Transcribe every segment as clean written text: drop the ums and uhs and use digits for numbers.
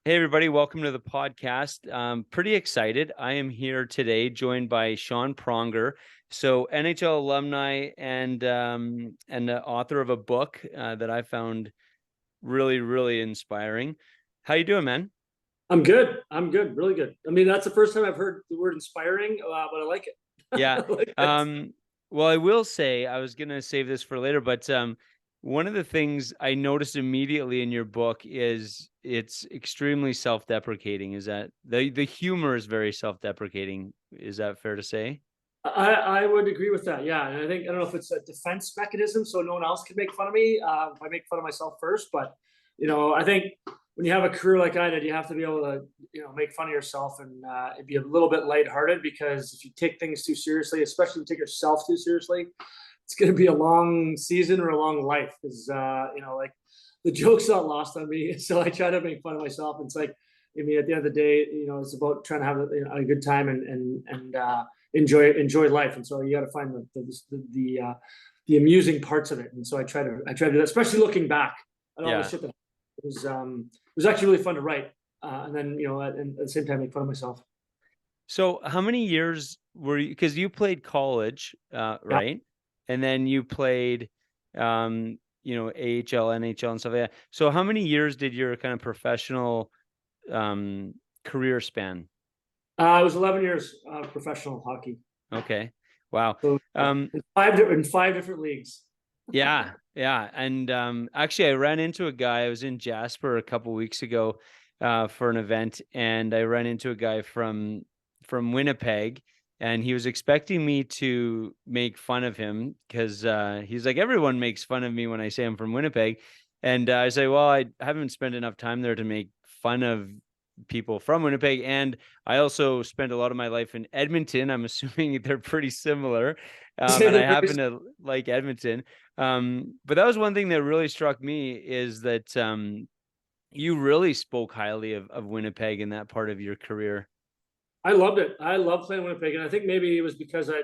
Hey, everybody. Welcome to the podcast. Pretty excited. I am here today joined by Sean Pronger. So NHL alumni and the author of a book that I found really, really inspiring. How you doing, man? I'm good. I'm good. Really good. I mean, that's the first time I've heard the word inspiring, but I like it. Yeah. I like it. Well, I will say I was gonna save this for later, but one of the things I noticed immediately in your book is it's extremely self-deprecating. Is that the humor is very self-deprecating? Is that fair to say? I would agree with that. Yeah, and I don't know if it's a defense mechanism, so no one else can make fun of me. If I make fun of myself first, but I think when you have a career like I did, you have to be able to make fun of yourself and be a little bit lighthearted, because if you take things too seriously, especially if you take yourself too seriously, it's going to be a long season or a long life, because like the joke's not lost on me. So I try to make fun of myself. It's like, I mean, at the end of the day, it's about trying to have a good time and enjoy life. And so you got to find the amusing parts of it. And so I try to do that, especially looking back at all the Yeah. shit that it was actually really fun to write. And then at the same time make fun of myself. So how many years were you, because you played college, Yeah. right? And then you played, AHL, NHL and stuff like that. So how many years did your kind of professional career span? It was 11 years professional hockey. Okay. Wow. So Um, in five different leagues. yeah, yeah. And actually I ran into a guy. I was in Jasper a couple weeks ago for an event, and I ran into a guy from Winnipeg, and he was expecting me to make fun of him because he's like, everyone makes fun of me when I say I'm from Winnipeg. And I say, well, I haven't spent enough time there to make fun of people from Winnipeg. And I also spent a lot of my life in Edmonton. I'm assuming they're pretty similar. And I happen to like Edmonton. But that was one thing that really struck me, is that you really spoke highly of Winnipeg in that part of your career. I loved it. I love playing Winnipeg, and I think maybe it was because I,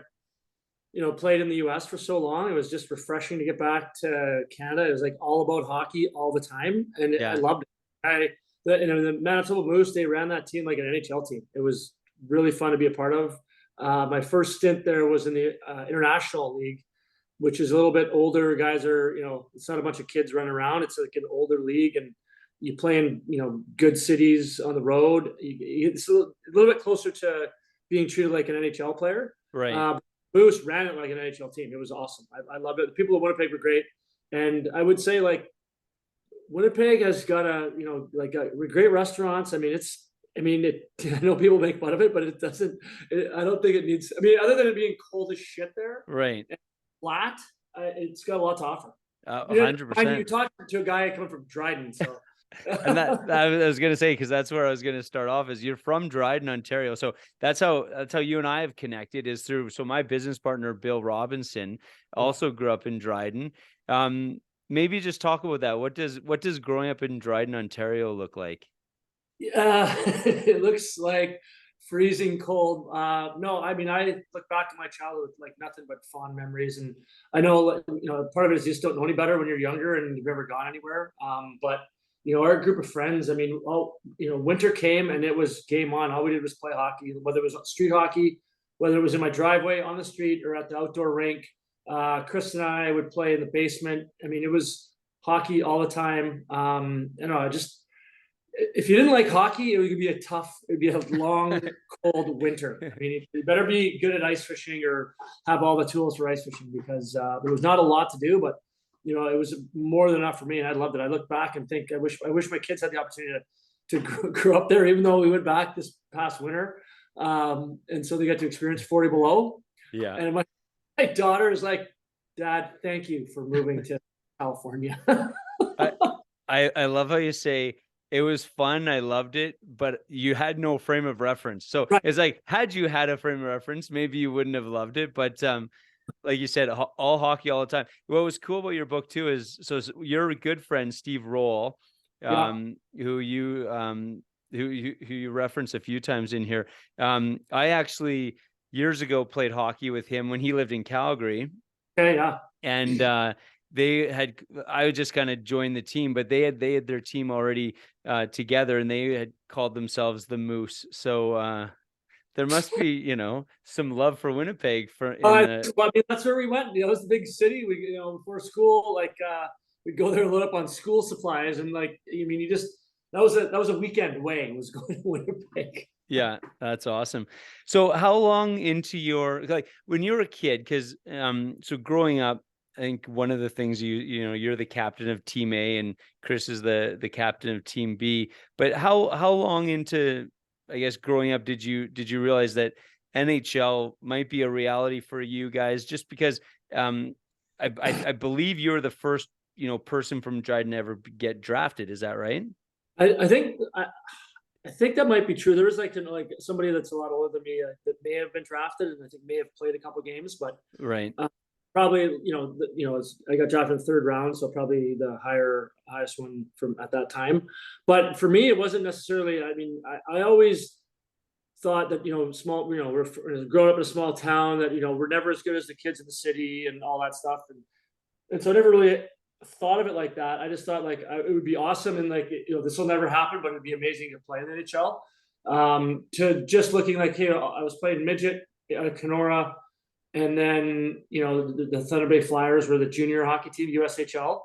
played in the U.S. for so long. It was just refreshing to get back to Canada. It was like all about hockey all the time, and I Yeah. loved it. The Manitoba Moose, they ran that team like an NHL team. It was really fun to be a part of. My first stint there was in the International League, which is a little bit older. Guys are, it's not a bunch of kids running around. It's like an older league, and you play in, good cities on the road. It's a little bit closer to being treated like an NHL player. Right. Moose ran it like an NHL team. It was awesome. I loved it. The people of Winnipeg were great, and I would say like Winnipeg has got great restaurants. I mean, I know people make fun of it, but it doesn't. I don't think it needs. I mean, other than it being cold as shit there, Right. and flat, it's got a lot to offer. A hundred You percent. talk to a guy coming from Dryden, so And that I was gonna say, because that's where I was gonna start off, is you're from Dryden, Ontario. So that's how you and I have connected, is through, so my business partner Bill Robinson also grew up in Dryden. Maybe just talk about that. What does growing up in Dryden, Ontario look like? it looks like freezing cold. No, I mean, I look back at my childhood with like nothing but fond memories, and I know part of it is you just don't know any better when you're younger and you've never gone anywhere. But our group of friends, I mean, winter came and it was game on. All we did was play hockey, whether it was street hockey, whether it was in my driveway on the street or at the outdoor rink. Chris and I would play in the basement. I mean, it was hockey all the time. Just if you didn't like hockey, it'd be a long, cold winter. I mean, you better be good at ice fishing or have all the tools for ice fishing, because there was not a lot to do, but it was more than enough for me, and I loved it. I look back and think I wish my kids had the opportunity to grow up there, even though we went back this past winter, and so they got to experience 40 below. Yeah. And my daughter is like, "Dad, thank you for moving to California." I I love how you say it was fun. I loved it, but you had no frame of reference. So Right. it's like, had you had a frame of reference, maybe you wouldn't have loved it. But like you said, all hockey all the time. What was cool about your book too is, your good friend Steve Roll, Yeah. who you reference a few times in here. I actually years ago played hockey with him when he lived in Calgary. Okay. Yeah. And I would just kind of join the team, but they had their team already together, and they had called themselves the Moose. So there must be, some love for Winnipeg Well, I mean, that's where we went. It was the big city. We, before school, like we'd go there and load up on school supplies, and like, I mean, that was a weekend away. It was going to Winnipeg. Yeah, that's awesome. So how long into like when you were a kid, because so growing up, I think one of the things you're the captain of Team A and Chris is the captain of Team B. But how long into, I guess, growing up did you realize that NHL might be a reality for you guys? Just because I believe you're the first person from Dryden to ever get drafted. Is that right? I think I think that might be true. There is like somebody that's a lot older than me that may have been drafted, and I think may have played a couple games, but Right. Probably I got drafted in the third round, so probably the highest one from at that time. But for me, it wasn't necessarily. I mean, I always thought that small, we're growing up in a small town, that we're never as good as the kids in the city and all that stuff, and so I never really thought of it like that. I just thought like it would be awesome, and like this will never happen, but it'd be amazing to play in the NHL. To just looking like, hey, I was playing midget at Kenora, and then the Thunder Bay Flyers were the junior hockey team. USHL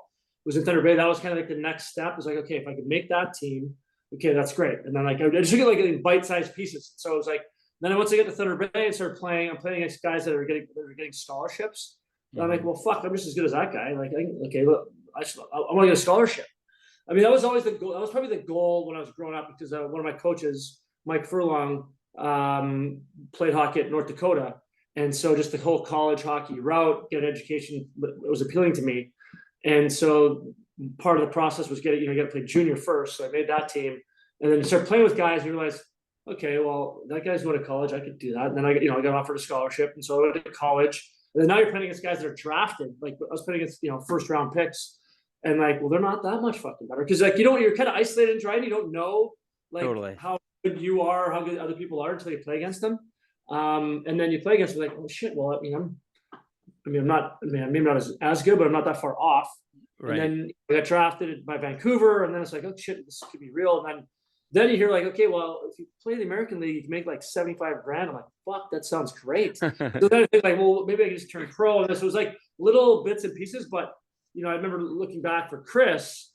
was in Thunder Bay. That was kind of like the next step. It was like, okay, if I could make that team, okay, that's great. And then like I just get like in bite-sized pieces. So it was like, then once I get to Thunder Bay and started playing, I'm playing against guys that are getting scholarships. And I'm like, well, fuck, I'm just as good as that guy. Like, okay, look, I want to get a scholarship. I mean, that was always the goal. That was probably the goal when I was growing up, because one of my coaches, Mike Furlong, played hockey at North Dakota. And so just the whole college hockey route, get an education, was appealing to me. And so part of the process was you got to play junior first. So I made that team, and then start playing with guys and realized, okay, well, that guy's going to college, I could do that. And then I got offered a scholarship, and so I went to college. And then now you're playing against guys that are drafted. Like I was playing against first round picks, and like, well, they're not that much fucking better, because like you're kind of isolated and Dryden. You don't know like Totally. how good you are, how good other people are until you play against them. And then you play against them like, oh shit, well, I'm not as good, but I'm not that far off. Right. And then I got drafted by Vancouver, and then it's like, oh shit, this could be real. And then you hear like, okay, well, if you play the American League, you can make like 75 grand. I'm like, fuck, that sounds great. So then I think like, well, maybe I can just turn pro. And this was like little bits and pieces, but I remember looking back for Chris.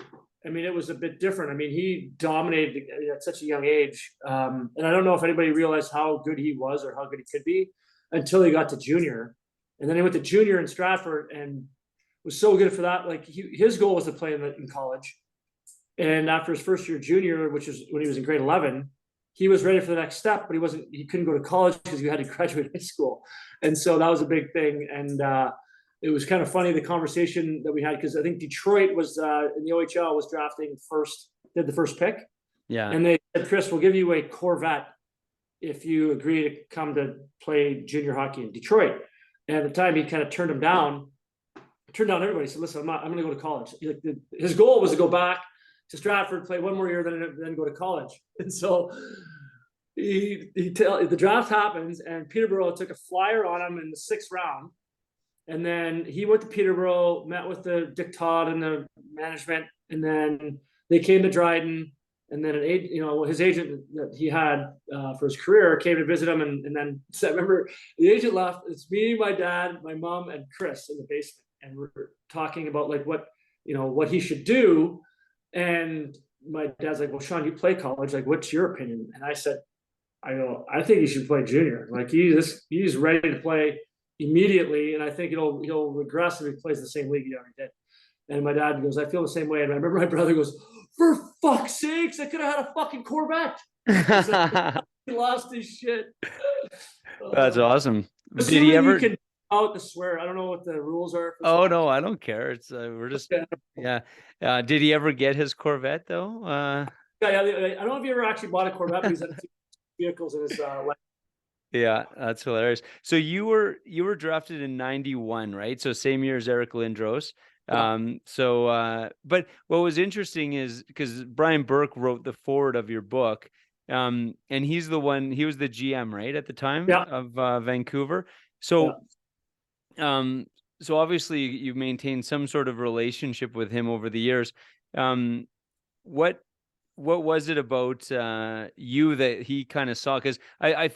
I mean, it was a bit different. I mean, he dominated at such a young age. And I don't know if anybody realized how good he was or how good he could be until he got to junior. And then he went to junior in Stratford and was so good for that. Like his goal was to play in college. And after his first year junior, which is when he was in grade 11, he was ready for the next step, but he couldn't go to college because he had to graduate high school. And so that was a big thing. And it was kind of funny, the conversation that we had, because I think Detroit was in the OHL was drafting did the first pick. Yeah. And they said, Chris, we'll give you a Corvette if you agree to come to play junior hockey in Detroit. And at the time, he kind of turned down everybody. He said, listen, I'm going to go to college. His goal was to go back to Stratford, play one more year, then go to college. And so the draft happens, and Peterborough took a flyer on him in the 6th round. And then he went to Peterborough, met with the Dick Todd and the management, and then they came to Dryden. And then his agent that he had for his career came to visit him, and then so I remember the agent left. It's me, my dad, my mom, and Chris in the basement, and we're talking about like what he should do. And my dad's like, "Well, Sean, you play college. Like, what's your opinion?" And I said, I think he should play junior. Like he's ready to play immediately, and I think he'll regress if he plays the same league he already did." And my dad goes, "I feel the same way." And I remember my brother goes, "For fuck's sakes, I could have had a fucking Corvette." He lost his shit. That's awesome. Did he ever? You can out the swear. I don't know what the rules are. Oh no, I don't care. It's we're just yeah. Did he ever get his Corvette though? Yeah, I don't know if he ever actually bought a Corvette, but he's had 2 vehicles in his life. Yeah, that's hilarious. So you were drafted in 91, right? So same year as Eric Lindros. Yeah. But what was interesting is because Brian Burke wrote the foreword of your book, and he was the GM, right, at the time of Vancouver. So, so obviously you've maintained some sort of relationship with him over the years. What was it about you that he kind of saw? Because I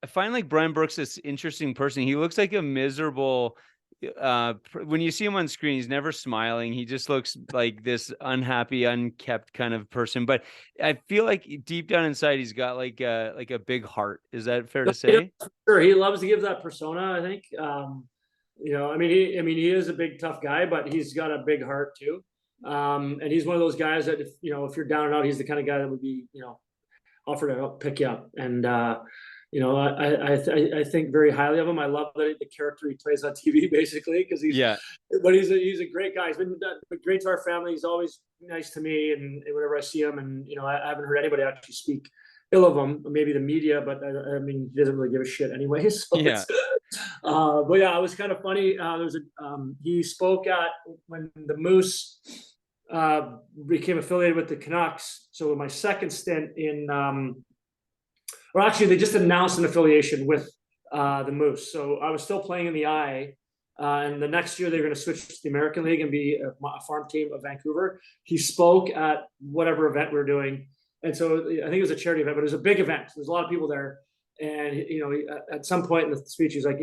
find like Brian Burke's this interesting person. He looks like a miserable. When you see him on screen, he's never smiling. He just looks like this unhappy, unkept kind of person. But I feel like deep down inside, he's got like a big heart. Is that fair to say? Sure, he loves to give that persona, I think. I mean, he is a big tough guy, but he's got a big heart too. And he's one of those guys that if you're down and out, he's the kind of guy that would be offer to help pick you up. And I think very highly of him. I love the character he plays on TV, basically, because he's a great guy. He's been great to our family. He's always nice to me, and whenever I see him, and I haven't heard anybody actually speak ill of him, maybe the media, but I mean, he doesn't really give a shit anyway. So yeah. But yeah, it was kind of funny. He spoke when the Moose became affiliated with the Canucks. So my second stint or actually they just announced an affiliation with the Moose. So I was still playing in the I, and the next year they were going to switch to the American League and be a farm team of Vancouver. He spoke at whatever event we were doing. And so I think it was a charity event, but it was a big event. There's a lot of people there. And, at some point in the speech, he's like,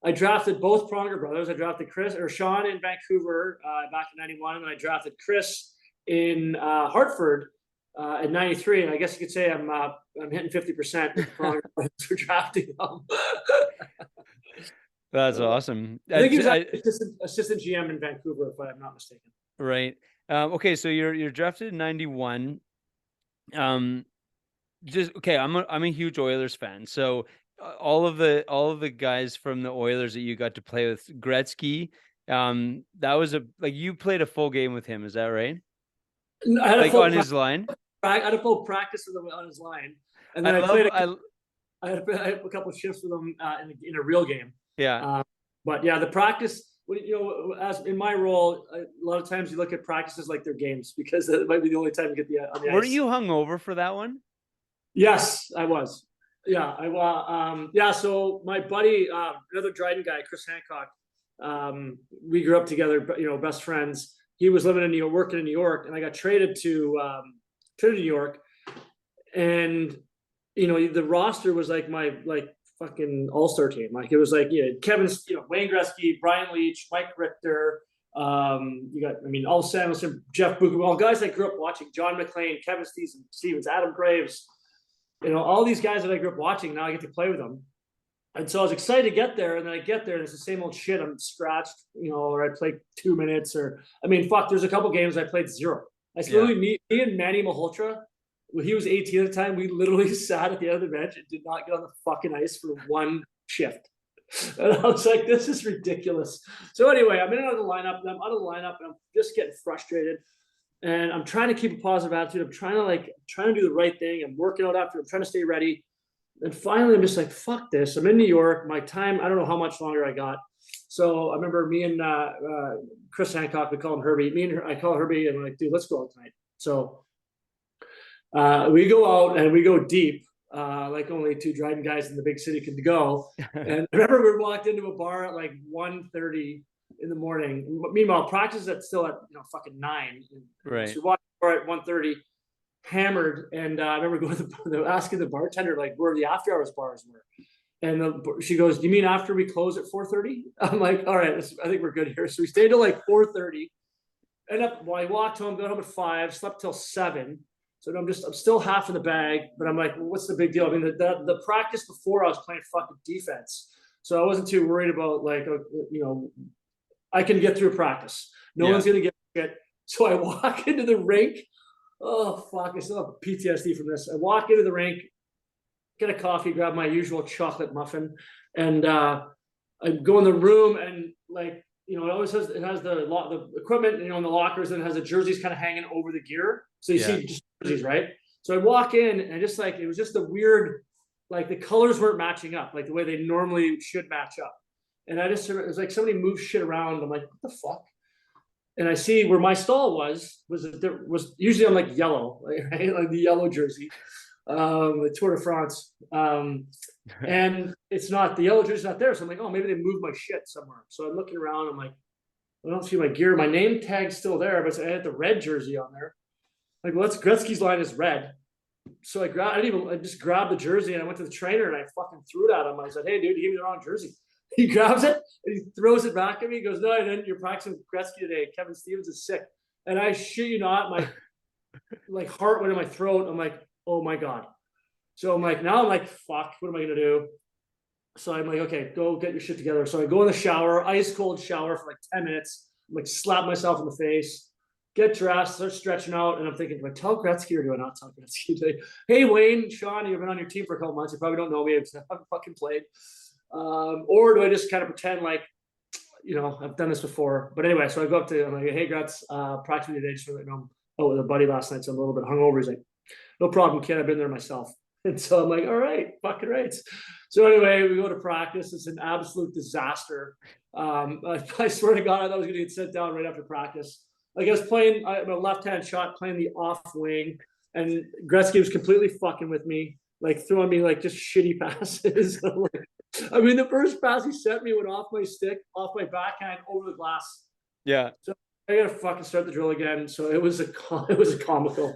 I drafted both Pronger brothers. I drafted Sean in Vancouver back in 91, and I drafted Chris in Hartford in 93. And I guess you could say I'm hitting 50% Pronger for drafting them. That's awesome. I think he was assistant GM in Vancouver, if I'm not mistaken. Right. Okay, so you're drafted in 91. I'm a huge Oilers fan. So all of the guys from the Oilers that you got to play with, Gretzky, that was you played a full game with him, is that right? I had on his line. I had a full practice with him on his line, and then I had a couple of shifts with him in a real game. Yeah. But yeah, the practice. As in my role, a lot of times you look at practices like they're games, because that might be the only time you get on the ice. Were you hungover for that one? Yes, I was. Yeah, So my buddy, another Dryden guy, Chris Hancock, we grew up together. Best friends. He was living in New York, working in New York, and I got traded to New York, and the roster was like my fucking all-star team. It was Kevin, Wayne Gretzky, Brian Leach, Mike Richter, you got Al Samuelson, Jeff Buchel, all guys I grew up watching, John McClain, Kevin Stevens, Adam Graves, all these guys that I grew up watching. Now I get to play with them, and so I was excited to get there. And then I get there and it's the same old shit. I'm scratched, or I played 2 minutes, there's a couple games I played 0. Literally me and Manny Malhotra, when he was 18 at the time, we literally sat at the end of the bench and did not get on the fucking ice for one shift. And I was like, this is ridiculous. So anyway, I'm out of the lineup, and I'm just getting frustrated. And I'm trying to keep a positive attitude. I'm trying to do the right thing. I'm working out after. I'm trying to stay ready. And finally, I'm just like, fuck this. I'm in New York. My time, I don't know how much longer I got. So I remember me and Chris Hancock, we call him Herbie. I call Herbie, and I'm like, dude, let's go out tonight. So we go out and we go deep, like only 2 Dryden guys in the big city could go. And I remember we walked into a bar at 1:30 in the morning. Meanwhile, practice is still at fucking 9. Right. So we walked in the bar at 1:30, hammered, and I remember going to asking the bartender where the after hours bars were. And she goes, "Do you mean after we close at 4:30?" I'm like, "All right, I think we're good here." So we stayed till 4:30. I walked home, got home at 5, slept till 7. So I'm still half in the bag, but I'm like, well, what's the big deal? I mean, the practice before I was playing fucking defense, so I wasn't too worried about I can get through practice. No one's gonna get shit. So I walk into the rink. Oh fuck! I still have PTSD from this. I walk into the rink, get a coffee, grab my usual chocolate muffin, and I go in the room, and it always has the equipment, in the lockers, and it has the jerseys kind of hanging over the gear, so you see just jerseys, right? So I walk in, and it was just a weird, the colors weren't matching up the way they normally should match up, and it was like somebody moved shit around. I'm like, what the fuck? And I see where my stall was usually on yellow, right? The yellow jersey. the Tour de France. And it's not, the yellow jersey's not there. So I'm like, oh, maybe they moved my shit somewhere. So I'm looking around. I'm like, I don't see my gear. My name tag's still there, but I had the red jersey on there. Like, well, that's Gretzky's line is red. So I just grabbed the jersey and I went to the trainer and I fucking threw it at him. I said, hey, dude, you gave me the wrong jersey. He grabs it and he throws it back at me. He goes, no, I didn't. You're practicing with Gretzky today. Kevin Stevens is sick. And I shit you not, my like heart went in my throat. I'm like, oh my God. So I'm like, now I'm like, fuck, what am I going to do? So I'm like, okay, go get your shit together. So I go in the shower, ice cold shower for like 10 minutes. I'm like, slap myself in the face, get dressed, start stretching out. And I'm thinking, do I tell Gretzky or do I not tell Gretzky today? Hey, Wayne, Sean, you've been on your team for a couple months. You probably don't know me. I haven't fucking played. Or do I just kind of pretend like, you know, I've done this before. But anyway, so I go up to him, I'm like, hey, Gretz, practically today, just really know. Oh, with a buddy last night, so I'm a little bit hungover. He's like, no problem, kid. I've been there myself. And so I'm like, all right, fucking right. So anyway, we go to practice. It's an absolute disaster. I swear to God, I thought I was going to get sent down right after practice. Like I was playing a left-hand shot, playing the off wing, and Gretzky was completely fucking with me, like throwing me like just shitty passes. I mean, the first pass he sent me went off my stick, off my backhand, over the glass. Yeah. So I gotta fucking start the drill again. So it was a comical.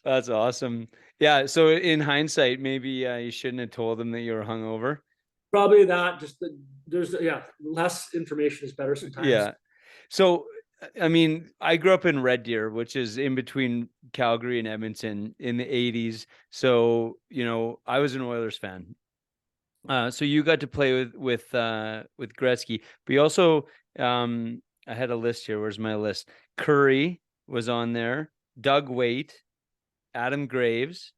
That's awesome. Yeah. So in hindsight, maybe you shouldn't have told them that you were hungover. Probably that. Just there's less information is better sometimes. Yeah. So I mean, I grew up in Red Deer, which is in between Calgary and Edmonton in the 80s. So, you know, I was an Oilers fan. So you got to play with Gretzky, but you also, I had a list here. Where's my list? Curry was on there, Doug Waite, Adam Graves,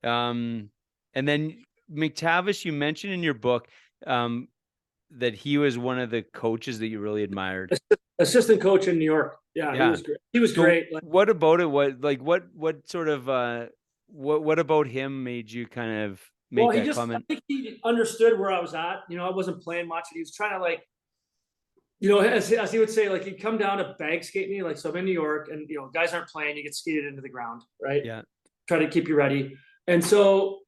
and then McTavish. You mentioned in your book that he was one of the coaches that you really admired. Assistant coach in New York. Yeah. He was great. He was great. What about it? What sort of what about him made you kind of make that comment? I think he understood where I was at. You know, I wasn't playing much. He was trying to like, you know, as he would say, like he'd come down to bag skate me. Like, so I'm in New York and, you know, guys aren't playing, you get skated into the ground, right? Yeah. Try to keep you ready. And so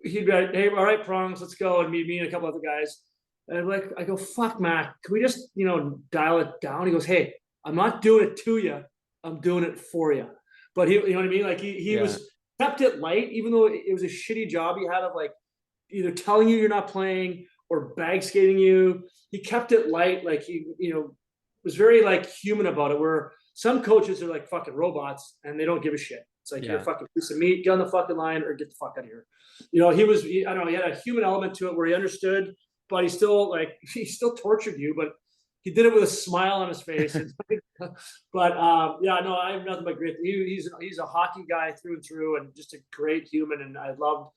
he'd be like, hey, all right, Prongs, let's go. And me and a couple other guys. And I'm like, I go, fuck, Mac, can we just, you know, dial it down? He goes, hey, I'm not doing it to you. I'm doing it for you. But he, you know what I mean? Like he was kept it light, even though it was a shitty job he had of like either telling you you're not playing or bag skating you. He kept it light. Like he, you know, was very like human about it, where some coaches are like fucking robots and they don't give a shit. It's like, you're a fucking piece of meat, get on the fucking line or get the fuck out of here. You know, I don't know, he had a human element to it where he understood, but he still tortured you, but he did it with a smile on his face. But yeah, no, I have nothing but great. He's a hockey guy through and through, and just a great human. And I loved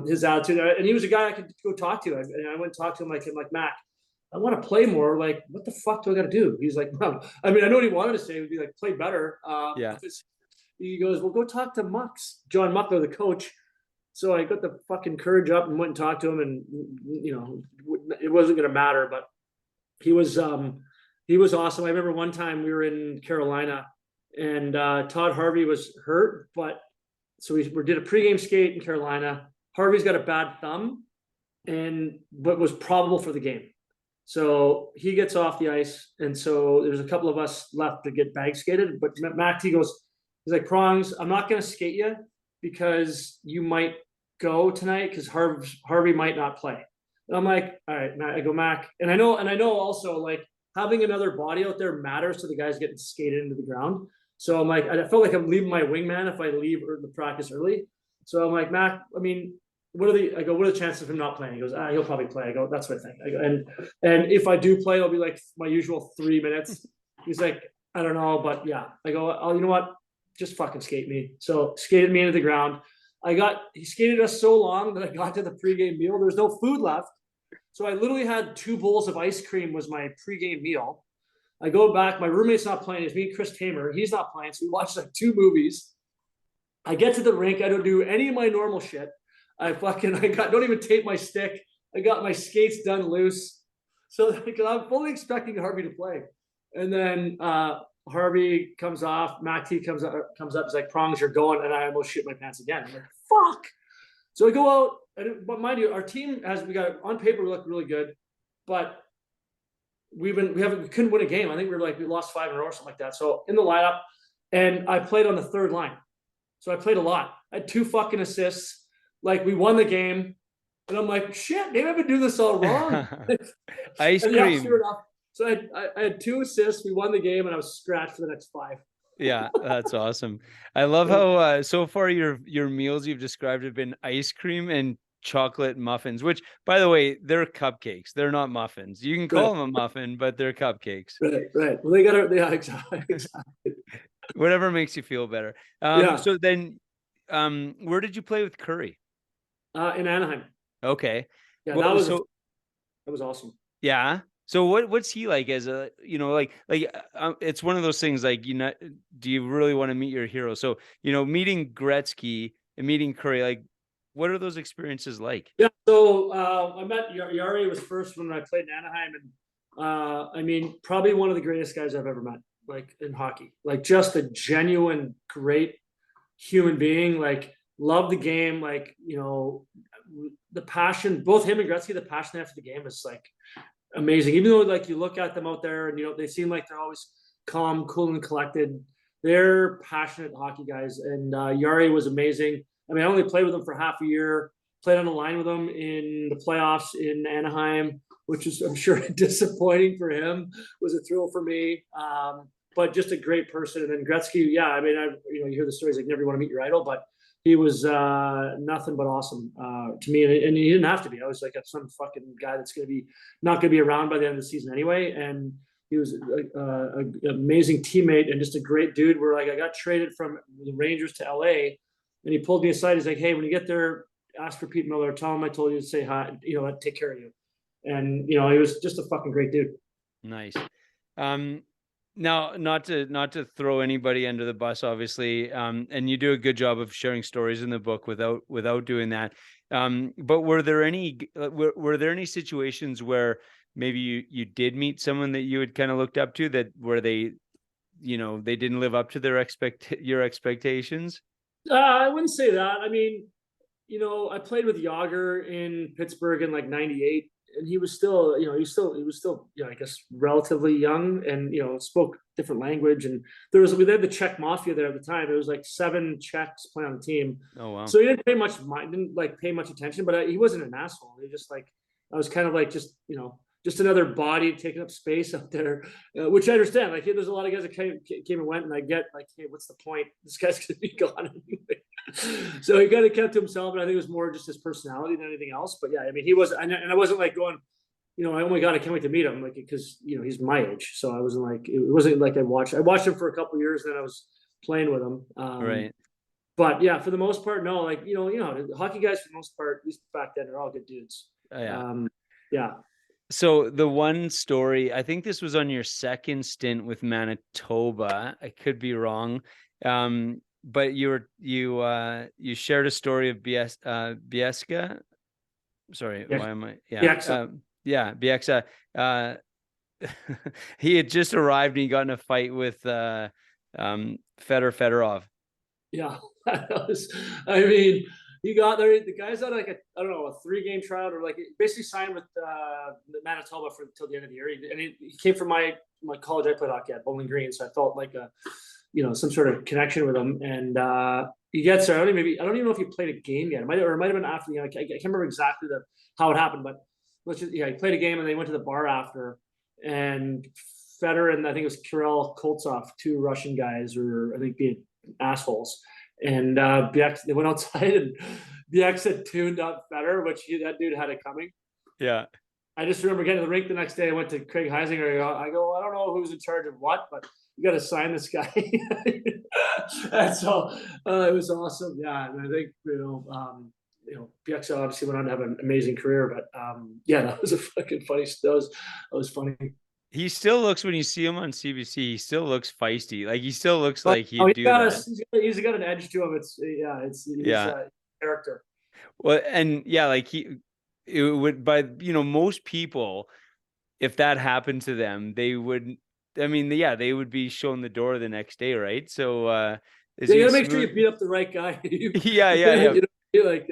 his attitude. And he was a guy I could go talk to. And I went and talked to him like, Mac, I want to play more. Like, what the fuck do I got to do? He's like, no. I mean, I know what he wanted to say. He would be like, play better. He goes, well, go talk to John Muckler, the coach. So I got the fucking courage up and went and talked to him, and you know, it wasn't going to matter, but he was awesome. I remember one time we were in Carolina, and Todd Harvey was hurt, but so we did a pregame skate in Carolina. Harvey's got a bad thumb, but was probable for the game. So he gets off the ice, and so there's a couple of us left to get bag skated. But Mac T goes, he's like, Prongs, I'm not going to skate you because you might go tonight because Harvey might not play. And I'm like, all right, Matt. I go, Mac, and I know also like having another body out there matters to the guys getting skated into the ground. So I'm like, I felt like I'm leaving my wingman if I leave the practice early. So I'm like, Mac, I mean, what are the chances of him not playing? He goes, he'll probably play. I go, that's what I think. I go, and if I do play, it'll be like my usual 3 minutes. He's like, I don't know, but yeah. I go, oh, you know what? Just fucking skate me. So skated me into the ground. He skated us so long that I got to the pregame meal. There's no food left. So I literally had 2 bowls of ice cream was my pregame meal. I go back. My roommate's not playing. It's me and Chris Tamer. He's not playing. So we watched like 2 movies. I get to the rink. I don't do any of my normal shit. Don't even tape my stick. I got my skates done loose. So because I'm fully expecting Harvey to play. And then Harvey comes off. Mac T comes up. He's like, Prongs, you're going. And I almost shit my pants again. I'm like, fuck. So I go out, but mind you, our team we got on paper, we look really good, but we couldn't win a game. I think we lost 5 in a row or something like that. So in the lineup, and I played on the third line. So I played a lot. I had 2 fucking assists. Like, we won the game. And I'm like, shit, maybe I've been doing this all wrong. Ice and cream. Yeah, sure enough. So I had 2 assists. We won the game, and I was scratched for the next 5. Yeah, that's awesome. I love how so far your meals you've described have been ice cream and chocolate muffins, which, by the way, they're cupcakes. They're not muffins. You can call them a muffin, but they're cupcakes. Right. Well, they got to, yeah, exactly. Whatever makes you feel better. Yeah. So then, where did you play with Curry? In Anaheim. Okay. Yeah, Well, that was awesome. Yeah. So what's he like as a, it's one of those things like, do you really want to meet your hero? So, meeting Gretzky and meeting Curry, like, what are those experiences like? Yeah. So I met Yari was first when I played in Anaheim, and I mean, probably one of the greatest guys I've ever met, like, in hockey. Like, just a genuine, great human being. Like, love the game. Like, the passion. Both him and Gretzky, the passion after the game is like amazing. Even though, like, you look at them out there and they seem like they're always calm, cool, and collected. They're passionate hockey guys, and Yari was amazing. I mean, I only played with him for half a year. Played on the line with him in the playoffs in Anaheim, which is, I'm sure, disappointing for him. Was a thrill for me, but just a great person. And then Gretzky, yeah, I mean, you hear the stories like never want to meet your idol, but he was nothing but awesome to me, and he didn't have to be. I was like some fucking guy that's not going to be around by the end of the season anyway, and he was an amazing teammate and just a great dude. Where, like, I got traded from the Rangers to LA, and he pulled me aside. He's like, "Hey, when you get there, ask for Pete Miller. Tell him I told you to say hi. I'd take care of you." And he was just a fucking great dude. Nice. Now, not to throw anybody under the bus, obviously, and you do a good job of sharing stories in the book without doing that. But were there any situations where maybe you did meet someone that you had kind of looked up to where they didn't live up to your expectations? I wouldn't say that. I mean, I played with Yager in Pittsburgh in like '98, and he was still, he was still, I guess, relatively young, and spoke different language. And we had the Czech mafia there at the time. There was like 7 Czechs playing on the team. Oh wow! So he didn't pay much attention, but he wasn't an asshole. He just, like, I was kind of like just another body taking up space out there, which I understand. Like, there's a lot of guys that came and went, and I get, like, hey, what's the point? This guy's gonna be gone anyway. So he kind of kept to himself, and I think it was more just his personality than anything else. But yeah, I mean, he was, and I wasn't like going, oh my god, I can't wait to meet him, like, because he's my age. So I wasn't like, it wasn't like I watched him for a couple of years, then I was playing with him. Right. But yeah, for the most part, no. Like, hockey guys, for the most part, at least back then, they're all good dudes. Yeah. Yeah. So the one story, I think this was on your second stint with Manitoba. I could be wrong. But you shared a story of Bieksa. Sorry, Yeah. why am I? Yeah. Bieksa. Bieksa. He had just arrived and he got in a fight with Fedorov. Yeah. I mean, he got there. The guy's on like a 3-game trial, or like basically signed with Manitoba until the end of the year. And he came from my college. I played hockey at Bowling Green, so I felt like some sort of connection with him. And he gets there. I don't even know if he played a game yet. It might have been after the game. I can't remember exactly how it happened, but he played a game and they went to the bar after. And Fedor and I think it was Kirill Koltsov, 2 Russian guys, were, I think, being assholes. And they went outside, and BX had tuned up Fedor, which that dude had it coming. Yeah. I just remember getting to the rink the next day. I went to Craig Heisinger. I go, I don't know who's in charge of what, but you got to sign this guy. And so it was awesome. Yeah. And I think, BX obviously went on to have an amazing career, but yeah, that was a fucking funny. That was funny. He still looks, when you see him on CBC, he still looks feisty. Like, he still looks like he'd do that. He's got an edge to him. It's character. Well, and yeah, like it would, by most people, if that happened to them, they would. I mean, yeah, they would be shown the door the next day, right? So you gotta make sure you beat up the right guy. Yeah. Like,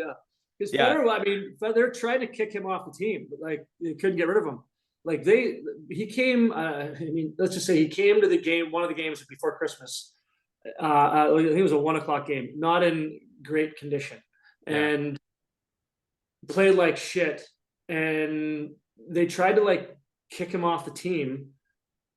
because Yeah. Federer, I mean, they're trying to kick him off the team, but like they couldn't get rid of him. Like he came. I mean, let's just say he came to the game, one of the games before Christmas. I think it was a 1 o'clock game, not in great condition, Yeah. and played like shit. And they tried to like kick him off the team,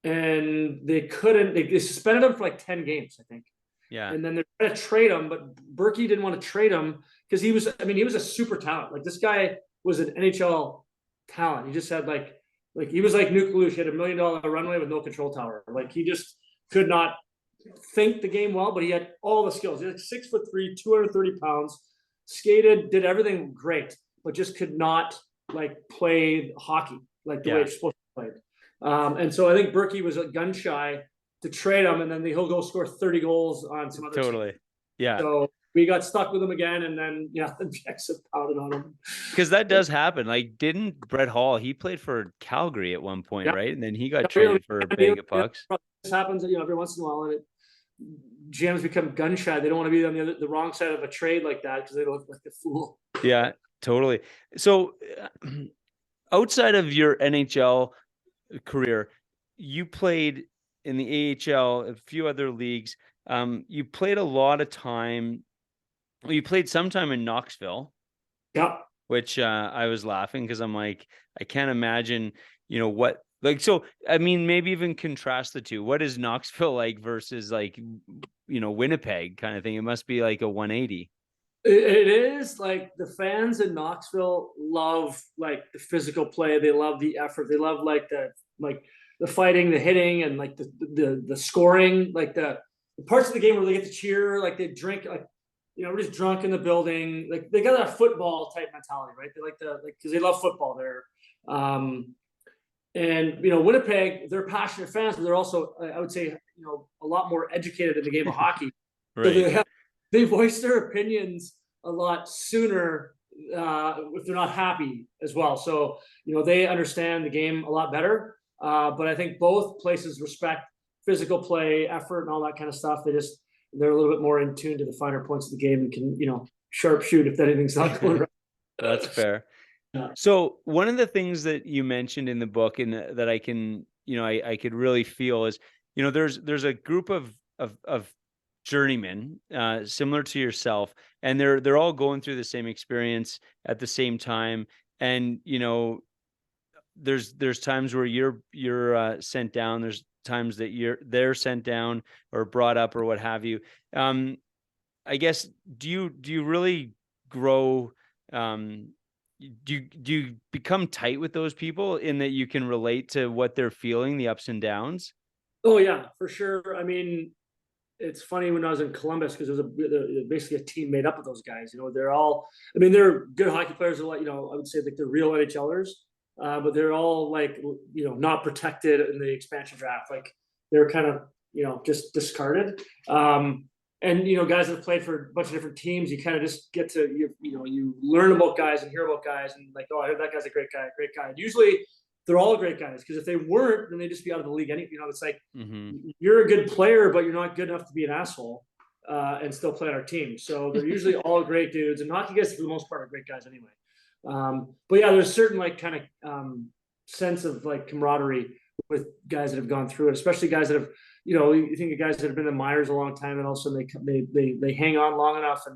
and they couldn't. They suspended him for like 10 games, I think. Yeah. And then they're trying to trade him, but Berkey didn't want to trade him because he was, I mean, he was a super talent. Like this guy was an NHL talent. He just had like he was like Nuke. He had $1 million runway with no control tower. Like he just could not think the game well, but he had all the skills. He was like 6'3", 230 pounds, skated, did everything great, but just could not like play hockey like the way it's supposed to play. And so I think Berkey was gun shy to trade him, and then he'll go score 30 goals on some other Totally. team. Yeah. So we got stuck with him again, and then the Jacks have pounded on him. Because that does happen. Like, didn't Brett Hall, he played for Calgary at one point, right? And then he got traded for a bag of pucks. This happens, every once in a while, and GMs become gun shy. They don't want to be on the wrong side of a trade like that because they look like a fool. Yeah, totally. So outside of your NHL career, you played in the AHL, a few other leagues. You played a lot of time. Well, you played some time in Knoxville. Yeah. Which I was laughing because I'm like, I can't imagine, what, like, so, I mean, maybe even contrast the two. What is Knoxville like versus like, Winnipeg kind of thing? It must be like a 180. It is like the fans in Knoxville love like the physical play. They love the effort. They love like the fighting, the hitting, and like the scoring, like the parts of the game where they get to cheer, like they drink, like everybody's drunk in the building. Like they got that football type mentality, right? They like because they love football there. And Winnipeg, they're passionate fans, but they're also, I would say, a lot more educated in the game of hockey. Right. So they voice their opinions a lot sooner if they're not happy as well. So they understand the game a lot better. But I think both places respect physical play, effort, and all that kind of stuff. They're a little bit more in tune to the finer points of the game and can sharpshoot if anything's not going right. That's fair. Yeah. So one of the things that you mentioned in the book and that I can, I could really feel is, there's a group of journeymen, similar to yourself, and they're all going through the same experience at the same time. And, there's times where you're sent down. There's times that they're sent down or brought up or what have you. I guess, do you really grow, do you become tight with those people in that you can relate to what they're feeling, the ups and downs? Oh yeah, for sure. I mean, it's funny when I was in Columbus because there's basically a team made up of those guys. They're all, I mean, they're good hockey players. I would say like they're real NHLers, but they're all like, not protected in the expansion draft. Like they're kind of, just discarded. And guys that have played for a bunch of different teams, you kind of just get to you learn about guys and hear about guys, and like, oh, I heard that guy's a great guy. And usually they're all great guys, because if they weren't, then they'd just be out of the league. It's like, you're a good player, but you're not good enough to be an asshole and still play on our team. So they're usually all great dudes, and hockey guys for the most part are great guys anyway. But yeah, there's a certain like kind of sense of like camaraderie with guys that have gone through it, especially guys that have. You think of guys that have been in the minors a long time, and also they hang on long enough,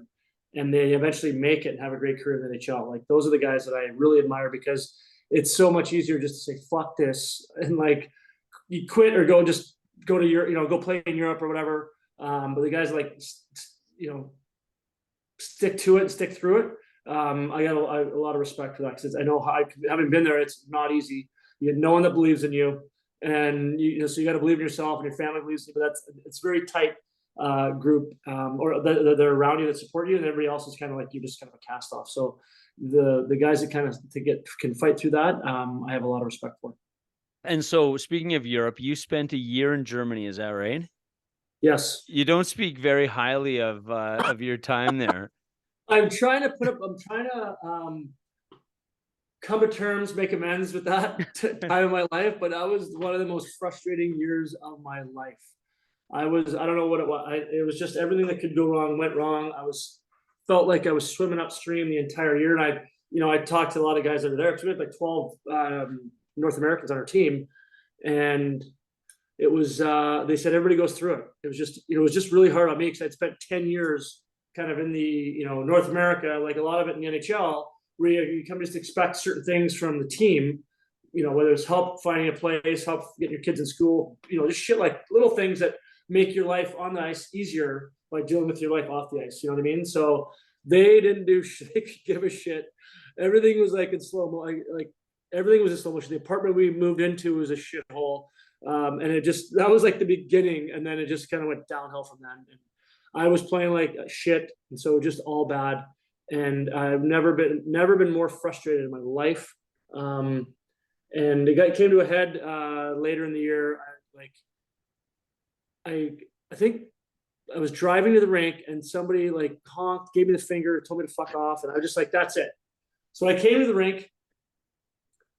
and they eventually make it and have a great career in the NHL. Like those are the guys that I really admire, because it's so much easier just to say fuck this and like you quit or go to your go play in Europe or whatever. But the guys like stick to it and stick through it. I got a lot of respect for that, because I know having been there, it's not easy. You have no one that believes in you. And so you got to believe in yourself, and your family believes in you. But it's very tight group, or they're around you that support you, and everybody else is kind of like you, just kind of a cast off. So the guys that kind of can fight through that, I have a lot of respect for. And so, speaking of Europe, you spent a year in Germany, is that right? Yes. You don't speak very highly of your time there. I'm trying to come to terms, make amends with that time of my life, but that was one of the most frustrating years of my life. I don't know what it was. It was just everything that could go wrong went wrong. I was felt like I was swimming upstream the entire year. And I talked to a lot of guys that are there because we had like 12 North Americans on our team. And it was, they said everybody goes through it. It was just really hard on me because I'd spent 10 years kind of in the, North America, like a lot of it in the NHL, where you come just expect certain things from the team, whether it's help finding a place, help getting your kids in school, just shit like little things that make your life on the ice easier by dealing with your life off the ice. You know what I mean? So they didn't do shit, give a shit. Everything was like in slow mo, like everything was in slow motion. The apartment we moved into was a shithole. And that was like the beginning. And then it just kind of went downhill from then. And I was playing like shit. And so just all bad. And I've never been more frustrated in my life. And it came to a head later in the year. I think I was driving to the rink and somebody like honked, gave me the finger, told me to fuck off. And I was just like, that's it. So I came to the rink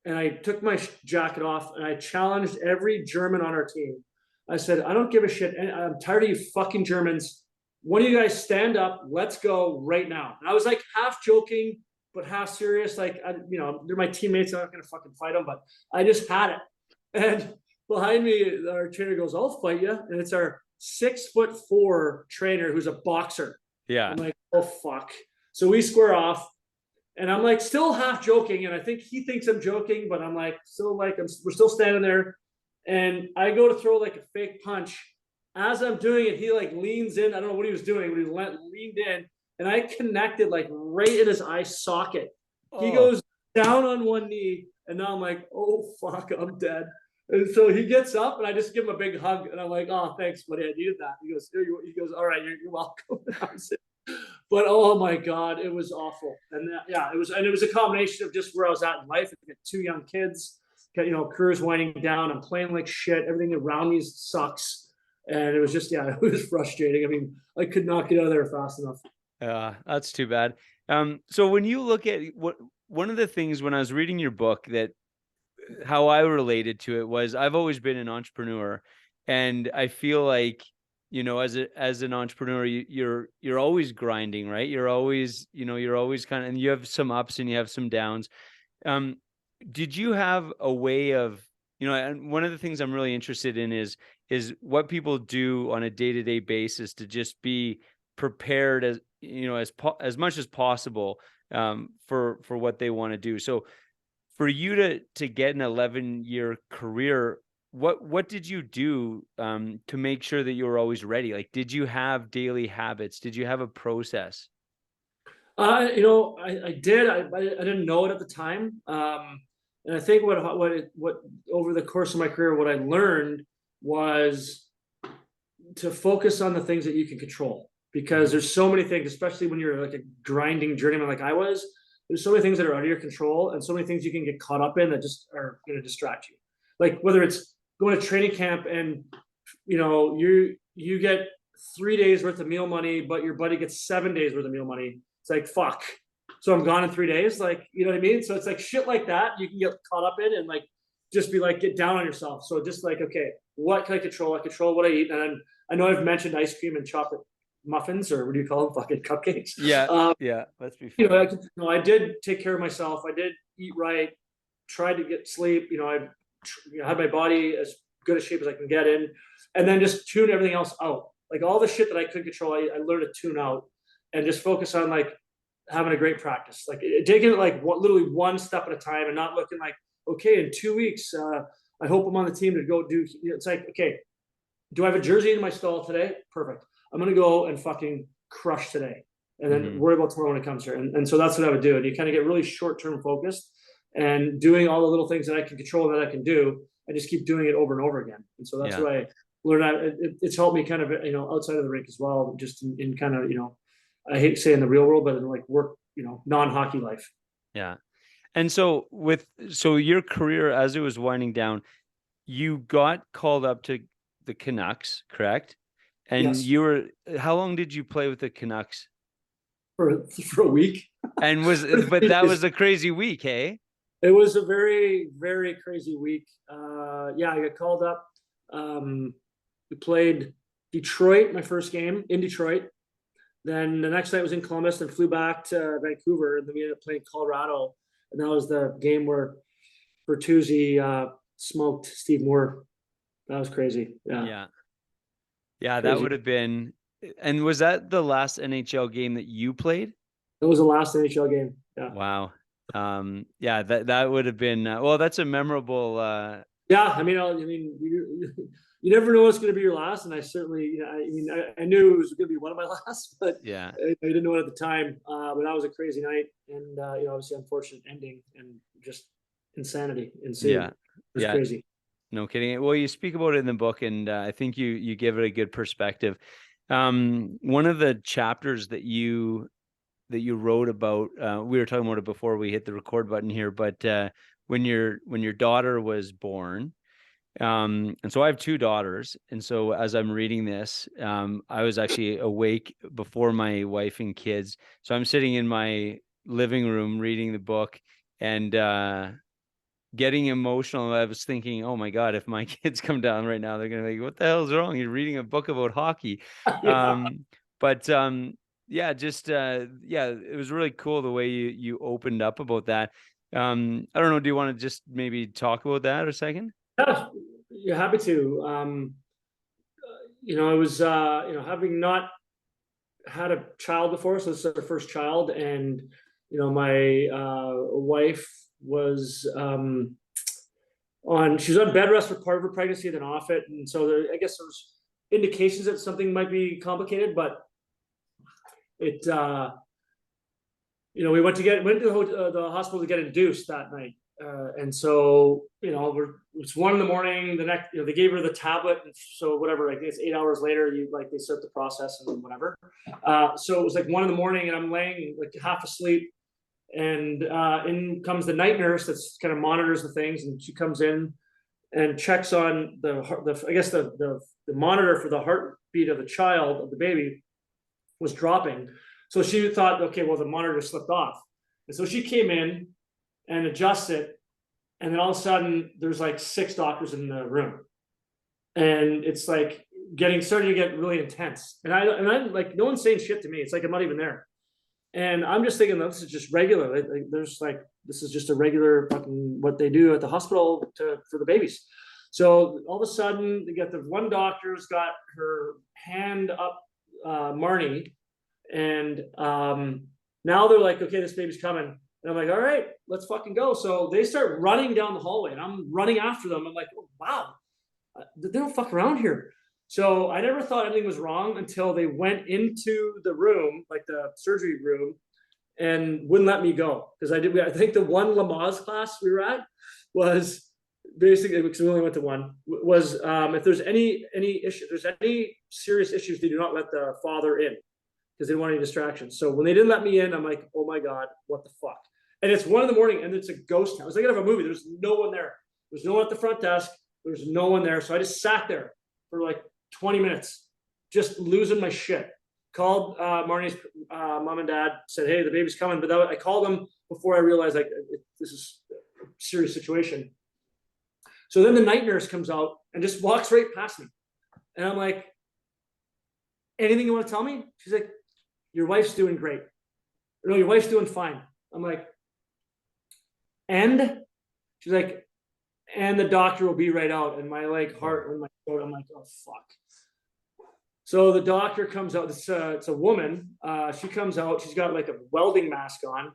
and I took my jacket off and I challenged every German on our team. I said, I don't give a shit. I'm tired of you fucking Germans. One of you guys stand up. Let's go right now. And I was like half joking, but half serious. Like, they're my teammates. I'm not going to fucking fight them, but I just had it. And behind me, our trainer goes, I'll fight you. And it's our 6'4" trainer who's a boxer. Yeah. I'm like, oh, fuck. So we square off. And I'm like still half joking, and I think he thinks I'm joking, but I'm like still like we're still standing there, and I go to throw like a fake punch. As I'm doing it, he like leans in. I don't know what he was doing, but he leaned in, and I connected like right in his eye socket. He goes down on one knee, and now I'm like, oh fuck, I'm dead. And so he gets up, and I just give him a big hug, and I'm like, oh thanks, buddy, I needed that. He goes, all right, you're welcome. But oh my god, it was awful. And it was a combination of just where I was at in life. I got 2 young kids, career's winding down. I'm playing like shit. Everything around me sucks, and it was just it was frustrating. I mean, I could not get out of there fast enough. That's too bad. So when you look at one of the things when I was reading your book, that how I related to it was I've always been an entrepreneur, and I feel like, as an entrepreneur, you're always grinding, right? You're always kind of, and you have some ups and you have some downs. Did you have a way of, and one of the things I'm really interested in is what people do on a day-to-day basis to just be prepared as much as possible for what they want to do. So for you to get an 11-year career, what did you do to make sure that you were always ready? Like, did you have daily habits? Did you have a process? I did. I didn't know it at the time. And I think what over the course of my career, what I learned was to focus on the things that you can control, because there's so many things, especially when you're like a grinding journeyman like I was. There's so many things that are out of your control, and so many things you can get caught up in that just are going to distract you. Like whether it's going to training camp and you get 3 days worth of meal money, but your buddy gets 7 days worth of meal money. It's like, fuck. So I'm gone in 3 days. Like, you know what I mean? So it's like shit like that you can get caught up in and like just be like, get down on yourself. So just like, okay, what can I control? I control what I eat. And I know I've mentioned ice cream and chocolate muffins, or what do you call them? Fucking cupcakes. Yeah. Let's be fair. I did take care of myself. I did eat right, tried to get sleep. I had my body as good a shape as I can get in, and then just tune everything else out. Like all the shit that I could control, I learned to tune out and just focus on like having a great practice, like taking it like literally one step at a time, and not looking like, okay, in 2 weeks, I hope I'm on the team to go do. It's like, okay, do I have a jersey in my stall today? Perfect. I'm going to go and fucking crush today, and then worry about tomorrow when it comes here. And so that's what I would do. And you kind of get really short-term focused and doing all the little things that I can control and that I can do. I just keep doing it over and over again. And so that's what I learned. It's helped me kind of, outside of the rink as well, just in kind of, I hate saying the real world, but in like work, non-hockey life. Yeah. And so your career, as it was winding down, you got called up to the Canucks, correct? And yes. How long did you play with the Canucks? For a week. And but that was a crazy week, hey? It was a very, very crazy week. I got called up. We played Detroit, my first game in Detroit. Then the next night was in Columbus, and flew back to Vancouver, and then we ended up playing Colorado, and that was the game where Bertuzzi smoked Steve Moore. That was crazy. Yeah. Yeah, that Crazy. would have been. And was that the last NHL game that you played? That was the last NHL game. Yeah. Wow. Yeah, that would have been well, that's a memorable Yeah, I mean, you never know what's going to be your last, and I certainly, you know, I mean, I knew it was going to be one of my last, but yeah. I didn't know it at the time. But that was a crazy night, and you know, obviously, unfortunate ending, and just insanity ensued. Yeah. It was crazy. No kidding. Well, you speak about it in the book, and I think you give it a good perspective. One of the chapters that you wrote about, we were talking about it before we hit the record button here, but when your daughter was born, and so I have two daughters, and so as I'm reading this, I was actually awake before my wife and kids, so I'm sitting in my living room reading the book and getting emotional. I was thinking, oh my God, if my kids come down right now, they're gonna be like, what the hell's wrong? You're reading a book about hockey. Yeah. But yeah, just yeah, it was really cool the way you opened up about that. I don't know, do you want to just maybe talk about that a second? Yeah, you're happy to. You know, I was, you know, having not had a child before, so this is our first child, and you know, my wife was she was on bed rest for part of her pregnancy, then off it, and so I guess there was indications that something might be complicated, but it, you know, we went to the hospital to get induced that night. And so, you know, it's 1 a.m. The next, you know, they gave her the tablet, and so whatever, like it's 8 hours later, they start the process and whatever. So it was like 1 a.m, and I'm laying like half asleep, and in comes the night nurse that's kind of monitors the things, and she comes in and checks on I guess the monitor for the heartbeat of the child, of the baby, was dropping. So she thought, okay, well, the monitor slipped off, and so she came in and adjust it, and then all of a sudden there's like 6 doctors in the room, and it's like starting to get really intense, and I'm like, no one's saying shit to me. It's like I'm not even there, and I'm just thinking, this is just regular. This is just a regular fucking what they do at the hospital for the babies. So all of a sudden, they get the one doctor's got her hand up Marnie, and now they're like, okay, this baby's coming. And I'm like, all right, let's fucking go. So they start running down the hallway, and I'm running after them. I'm like, oh, wow, they don't fuck around here. So I never thought anything was wrong until they went into the room, like the surgery room, and wouldn't let me go. Because I think the one Lamaze class we were at was basically, because we only went to one, was if there's any issue, there's any serious issues, they do not let the father in, because they don't want any distractions. So when they didn't let me in, I'm like, oh my God, what the fuck? And it's 1 a.m, and it's a ghost town. It's like out of a movie. There's no one there. There's no one at the front desk. There's no one there. So I just sat there for like 20 minutes, just losing my shit. Called Marnie's mom and dad, said, hey, the baby's coming. But I called them before I realized this is a serious situation. So then the night nurse comes out and just walks right past me. And I'm like, anything you want to tell me? She's like, your wife's doing great. No, your wife's doing fine. I'm like, and she's like, and the doctor will be right out. And my like heart in my throat, I'm like, oh fuck. So the doctor comes out. It's a woman. She comes out. She's got like a welding mask on,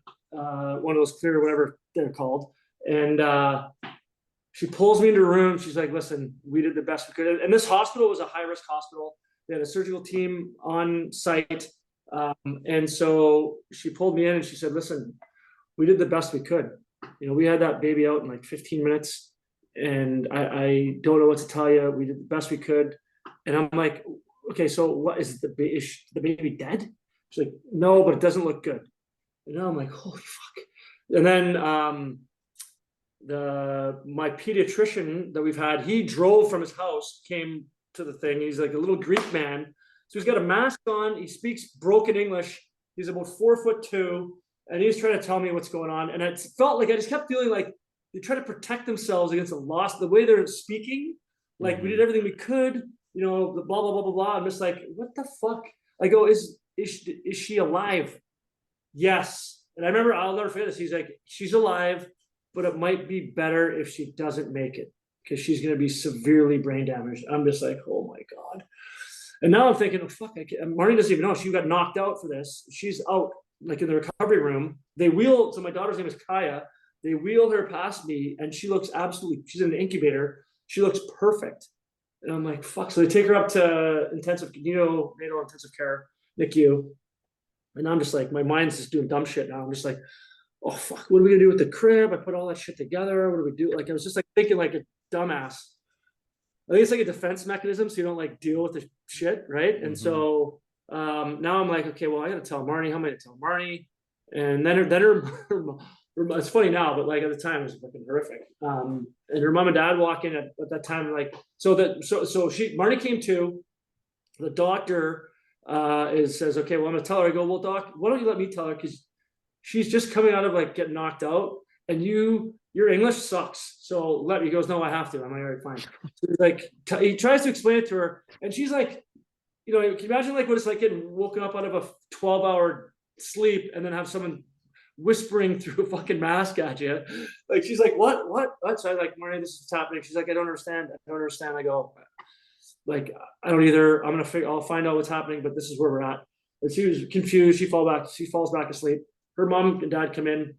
one of those clear, whatever they're called. And she pulls me into a room. She's like, listen, we did the best we could. And this hospital was a high-risk hospital. They had a surgical team on site. And so she pulled me in and she said, listen, we did the best we could. You know, we had that baby out in like 15 minutes, and I don't know what to tell you. We did the best we could. And I'm like, okay, so what is the baby dead? She's like, no, but it doesn't look good. And now I'm like, holy fuck. And then my pediatrician that we've had, he drove from his house, came to the thing. He's like a little Greek man. So he's got a mask on. He speaks broken English. He's about 4'2", and he's trying to tell me what's going on. And it felt like I just kept feeling like they try to protect themselves against a loss. The way they're speaking, like we did everything we could, you know, the blah blah blah blah blah. I'm just like, what the fuck? I go, is is she alive? Yes. And I remember, I'll never forget this. He's like, she's alive, but it might be better if she doesn't make it because she's going to be severely brain damaged. I'm just like, oh my God. And now I'm thinking, oh, fuck, Marty doesn't even know. She got knocked out for this. She's out like in the recovery room. So my daughter's name is Kaya. They wheel her past me and she looks she's in an incubator. She looks perfect. And I'm like, fuck. So they take her up to neonatal intensive care, NICU. And I'm just like, my mind's just doing dumb shit now. I'm just like, oh, fuck, what are we gonna do with the crib? I put all that shit together. What do we do? Like, I was just like thinking like a dumbass. I think it's like a defense mechanism so you don't like deal with the shit, right? And so now I'm like, okay, well, I gotta tell Marnie. How am I gonna tell Marnie? And then it's funny now, but like at the time it was fucking horrific. And her mom and dad walk in at that time, like, so Marnie came to. The doctor says, okay, well, I'm gonna tell her. I go, well, doc, why don't you let me tell her? Because she's just coming out of like getting knocked out, and your English sucks. So let me. He goes, no, I have to. I'm like, all right, fine. So he's like, he tries to explain it to her, and she's like, you know, can you imagine like what it's like getting woken up out of a 12-hour sleep and then have someone whispering through a fucking mask at you? Like, she's like, what? So I like, Marnie, this is happening. She's like, I don't understand. I go, like, I don't either. I'll find out what's happening, but this is where we're at. And she was confused. She falls back asleep. Her mom and dad come in.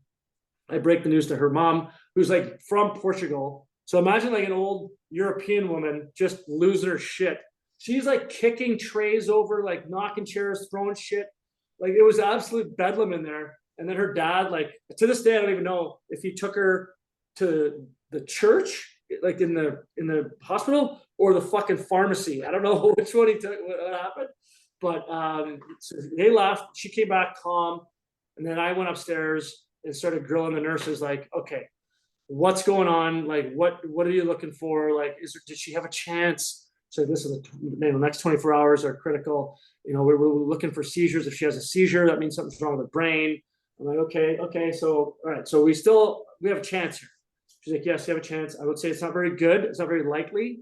I break the news to her mom, who's like from Portugal. So imagine like an old European woman just losing her shit. She's like kicking trays over, like knocking chairs, throwing shit. Like, it was absolute bedlam in there. And then her dad, like, to this day, I don't even know if he took her to the church, like in the hospital, or the fucking pharmacy. I don't know which one he took, what happened. But so they left. She came back calm. And then I went upstairs and started grilling the nurses, like, okay, what's going on? Like, what are you looking for? Like, did she have a chance? So listen, the next 24 hours are critical. You know, we're looking for seizures. If she has a seizure, that means something's wrong with her brain. I'm like, okay. So, all right. So we have a chance here. She's like, yes, you have a chance. I would say it's not very good. It's not very likely,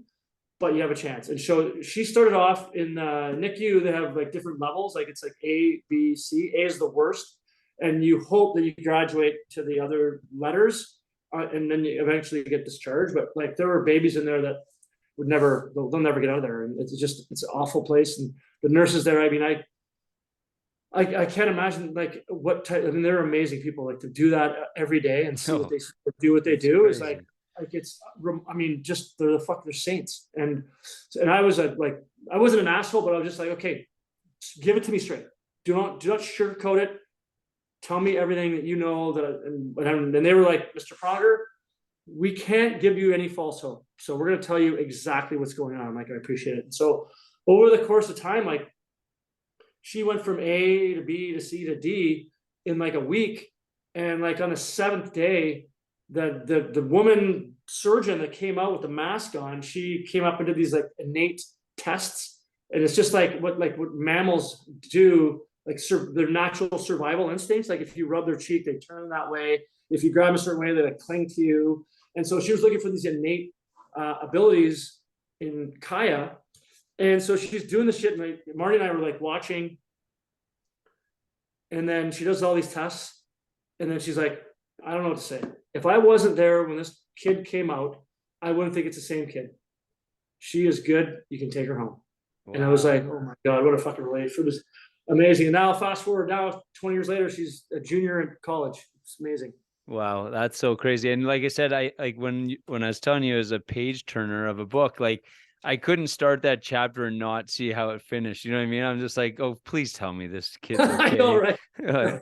but you have a chance. And so she started off in NICU. They have like different levels. Like, it's like A, B, C. A is the worst. And you hope that you graduate to the other letters and then you eventually get discharged. But like, there were babies in there that they'll never get out of there. And it's an awful place. And the nurses there, I mean, I can't imagine like what type. I mean, they're amazing people. Like, to do that every day and see what they do is like it's. I mean, just they're saints. And I was like, I wasn't an asshole, but I was just like, okay, give it to me straight. Do not sugarcoat it. Tell me everything that you know. And they were like, Mr. Pronger, we can't give you any false hope. So we're going to tell you exactly what's going on. I'm like, I appreciate it. And so over the course of time, like, she went from A to B to C to D in like a week. And like on the 7th day, the woman surgeon that came out with the mask on, she came up and did these like innate tests. And it's just like what mammals do, like their natural survival instincts. Like, if you rub their cheek, they turn that way. If you grab them a certain way, they like cling to you. And so she was looking for these innate abilities in Kaya. And so she's doing this shit, and like, Marty and I were like watching. And then she does all these tests, and then she's like, I don't know what to say. If I wasn't there when this kid came out, I wouldn't think it's the same kid. She is good. You can take her home. Wow. And I was like, oh my God, what a fucking relief. It was amazing. And now fast forward, now 20 years later, she's a junior in college. It's amazing. Wow, that's so crazy. And like I said, I like when I was telling you, as a page turner of a book, like, I couldn't start that chapter and not see how it finished. You know what I mean? I'm just like, oh, please tell me this kid's okay. I know, right? I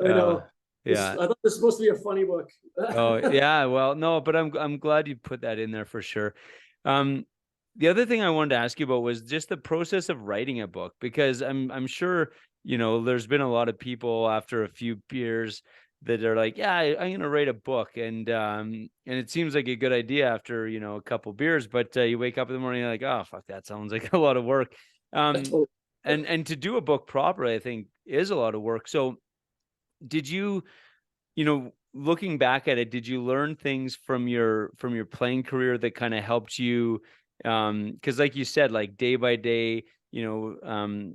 know. Yeah. I thought this was supposed to be a funny book. Oh yeah. Well, no, but I'm glad you put that in there for sure. The other thing I wanted to ask you about was just the process of writing a book, because I'm sure, you know, there's been a lot of people after a few beers that are like, yeah, I'm going to write a book. And it seems like a good idea after, you know, a couple beers, but you wake up in the morning, you're like, oh, fuck, that sounds like a lot of work. And to do a book properly, I think, is a lot of work. So did you, you know, looking back at it, did you learn things from your playing career that kind of helped you? Because like you said, like day by day, you know,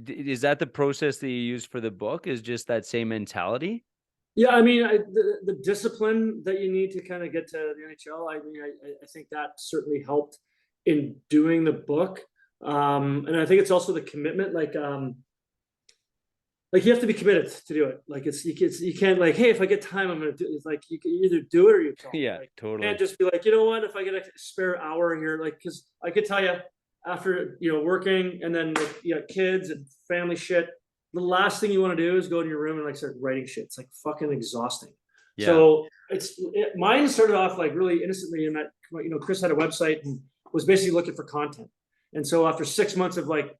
is that the process that you use for the book, is just that same mentality? Yeah, I mean, the discipline that you need to kind of get to the NHL. I mean, I think that certainly helped in doing the book, and I think it's also the commitment. Like you have to be committed to do it. Like you can't like, hey, if I get time, I'm gonna do. It's like you can either do it or you don't. Yeah, Like you can't totally. just be like, you know what, if I get a spare hour here, like because I could tell you after working and then like, kids and family shit, the last thing you want to do is go in your room and like start writing shit. It's like fucking exhausting. Yeah. So mine started off like really innocently in that Chris had a website and was basically looking for content. And so after 6 months of like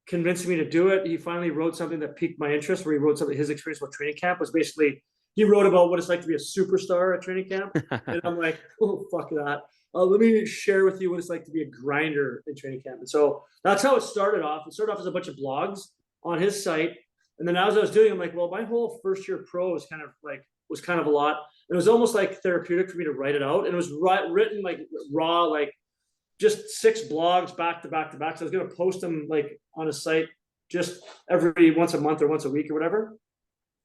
convincing me to do it, he finally wrote something that piqued my interest, where he wrote something. His experience about training camp was basically, he wrote about what it's like to be a superstar at training camp. And I'm like, oh, fuck that. Let me share with you what it's like to be a grinder in training camp. And so that's how it started off. It started off as a bunch of blogs on his site. And then as I was doing, I'm like, well, my whole first year pro was kind of a lot. And it was almost like therapeutic for me to write it out. And it was written like raw, like just 6 blogs back to back to back. So I was going to post them like on a site just every once a month or once a week or whatever.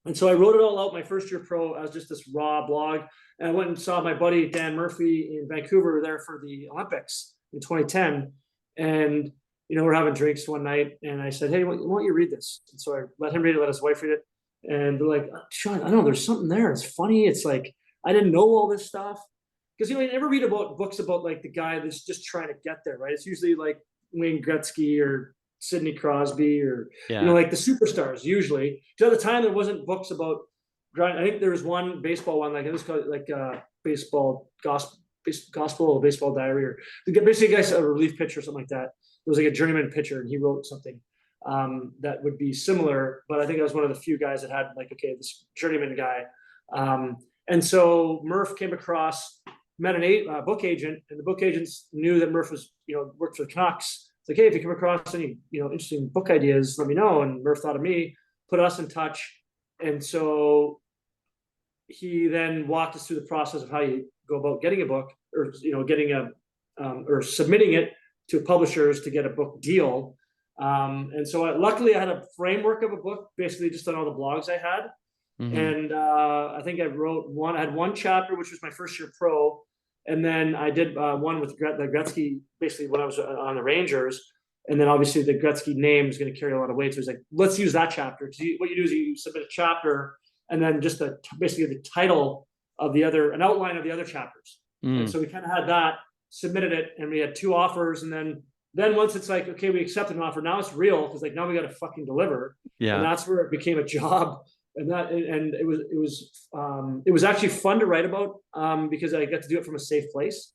And so I wrote it all out my first year pro as just this raw blog. And I went and saw my buddy Dan Murphy in Vancouver there for the Olympics in 2010. And we're having drinks one night, and I said, hey, why don't you read this? And so I let him read it, let his wife read it. And they're like, Sean, I don't know, there's something there. It's funny. It's like, I didn't know all this stuff. Because you never read about books about like the guy that's just trying to get there, right? It's usually like Wayne Gretzky or Sidney Crosby or Yeah. like the superstars usually. So at the time there wasn't books about grind. I think there was one baseball one, like it was called like baseball gospel baseball diary, or basically a guy's a relief pitcher or something like that. It was like a journeyman pitcher, and he wrote something that would be similar. But I think I was one of the few guys that had like, okay, this journeyman guy. And so Murph came across, met a book agent, and the book agents knew that Murph was, worked for the Canucks. It's like, hey, if you come across any, interesting book ideas, let me know. And Murph thought of me, put us in touch. And so he then walked us through the process of how you go about getting a book, or, getting or submitting it to publishers to get a book deal. And so luckily I had a framework of a book, basically just on all the blogs I had. Mm-hmm. And I think I had one chapter, which was my first year pro. And then I did one with the Gretzky, basically when I was on the Rangers. And then obviously the Gretzky name is going to carry a lot of weight. So he's like, let's use that chapter. Because what you do is you submit a chapter and then just basically the title of an outline of the other chapters. And so we kind of had that, submitted it, and we had 2 offers. And then once it's like, okay, we accepted an offer, now it's real, because like now we got to fucking deliver. Yeah. And that's where it became a job. And it was actually fun to write about, because I got to do it from a safe place.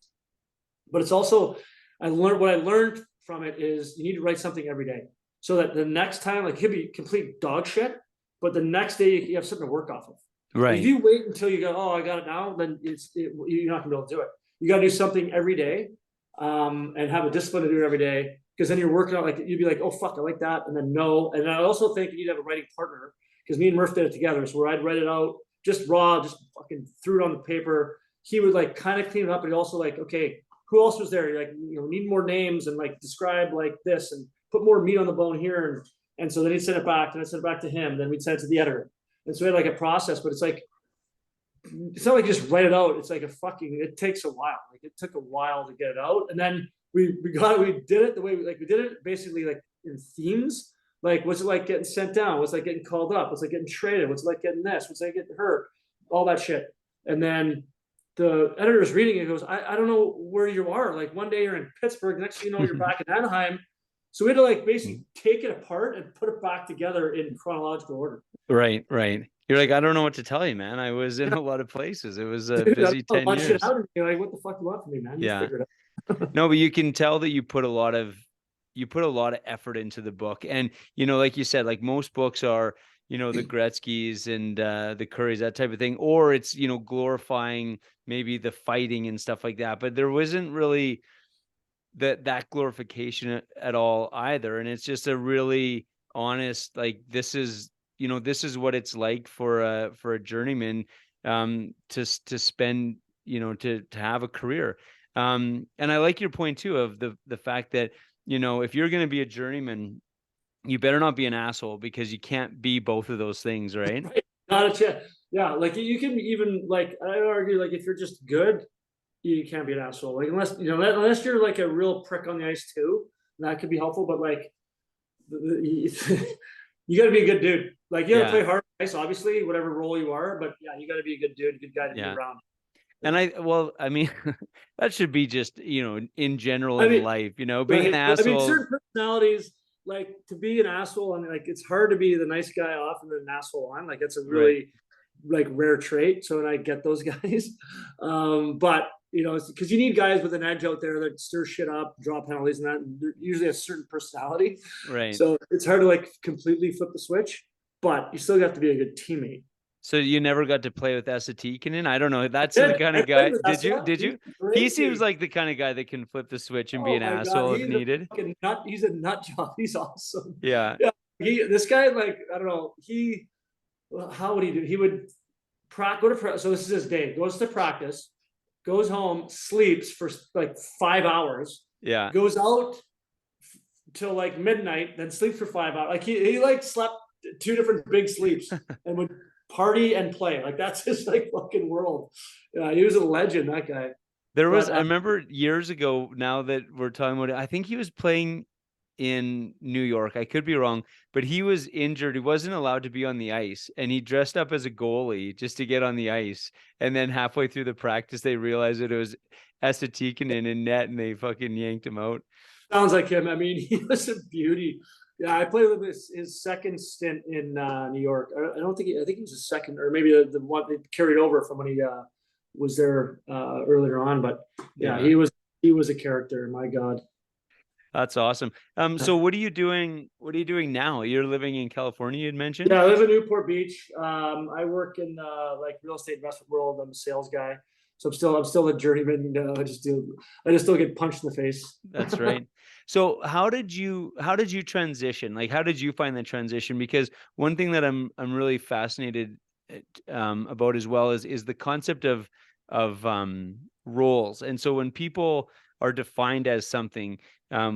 But it's also, what I learned from it is you need to write something every day, so that the next time, like, it could be complete dog shit, but the next day you have something to work off of. Right. If you wait until you go, oh, I got it now, then you're not gonna be able to do it. You got to do something every day, and have a discipline to do it every day, because then you're working out, like, you'd be like, oh fuck, I like that, and then no. And I also think you need to have a writing partner, because me and Murph did it together. So where I'd write it out just raw, just fucking threw it on the paper. He would like kind of clean it up, but he also like, okay, who else was there? You're like, need more names, and like describe like this, and put more meat on the bone here. And so then he'd send it back, and I'd send it back to him. Then we'd send it to the editor. And so we had like a process, but it's not like you just write it out. It's like it takes a while. Like it took a while to get it out. And then we did it the way we did it basically like in themes. Like, what's it like getting sent down? What's it like getting called up? What's it like getting traded? What's it like getting this? What's it like getting hurt? All that shit. And then the editor's reading it, goes, I don't know where you are. Like one day you're in Pittsburgh, next thing you know, you're back in Anaheim. So we had to like basically take it apart and put it back together in chronological order. Right. You're like, I don't know what to tell you, man. I was in a lot of places. It was a busy 10 years. You're like, what the fuck do you want from me, man? Yeah. No, but you can tell that you put a lot of effort into the book. And, like you said, like most books are, the Gretzkys and the Currys, that type of thing, or it's, glorifying maybe the fighting and stuff like that. But there wasn't really that glorification at all either. And it's just a really honest, like, this is what it's like for a journeyman to spend, to have a career. And I like your point too of the fact that, if you're going to be a journeyman, you better not be an asshole, because you can't be both of those things, right? Right. Not a chance. Yeah, like you can even like I argue like if you're just good, you can't be an asshole. Like unless you're like a real prick on the ice too, that could be helpful. But like you got to be a good dude. Like you got to Yeah. play hard ice, obviously, whatever role you are. But yeah, you got to be a good dude, good guy to be Yeah. around. And I mean, that should be just, in general I in mean, life, being an right. I mean, asshole. certain personalities, like to be an asshole, and like it's hard to be the nice guy off and then an asshole on. Like it's a Right. really like rare trait. So, and I get those guys, but because you need guys with an edge out there that stir shit up, draw penalties, and that they're usually a certain personality. Right. So it's hard to like completely flip the switch, but you still have to be a good teammate. So you never got to play with Tikkanen? I don't know. That's the Yeah, kind I of played guy. with Did you? Essa. Did He's you? a He great seems dude. like the kind of guy that can flip the switch and be Oh an my god, asshole if he's a needed. fucking nut. He's a nut job. He's awesome. Yeah. Yeah, this guy, like I don't know. How would he do? He would go to practice. So this is his day. Goes to practice, goes home, sleeps for like 5 hours, Yeah. goes out till like midnight, then sleeps for 5 hours. Like he like slept two different big sleeps and would party and play. Like that's his like fucking world. Yeah, he was a legend, that guy. But I remember years ago, now that we're talking about it, I think he was playing in New York. I could be wrong, but he was injured. He wasn't allowed to be on the ice, and he dressed up as a goalie just to get on the ice. And then halfway through the practice, they realized that it was Esa Tikkanen in net, and they fucking yanked him out. sounds like him. I mean, he was a beauty. Yeah, I played with his second stint in New York. I don't think I think it was his second, or maybe the one they carried over from when he was there earlier on. But yeah, Yeah. he was a character. My God. That's awesome. So what are you doing? What are you doing now? You're living in California, you'd mentioned? Yeah, I live in Newport Beach. I work in like real estate investment world. I'm a sales guy, so I'm still a journeyman. I just still get punched in the face. That's right. So how did you transition? Like, how did you find the transition? Because one thing that I'm really fascinated about as well is the concept of roles. And so when people are defined as something,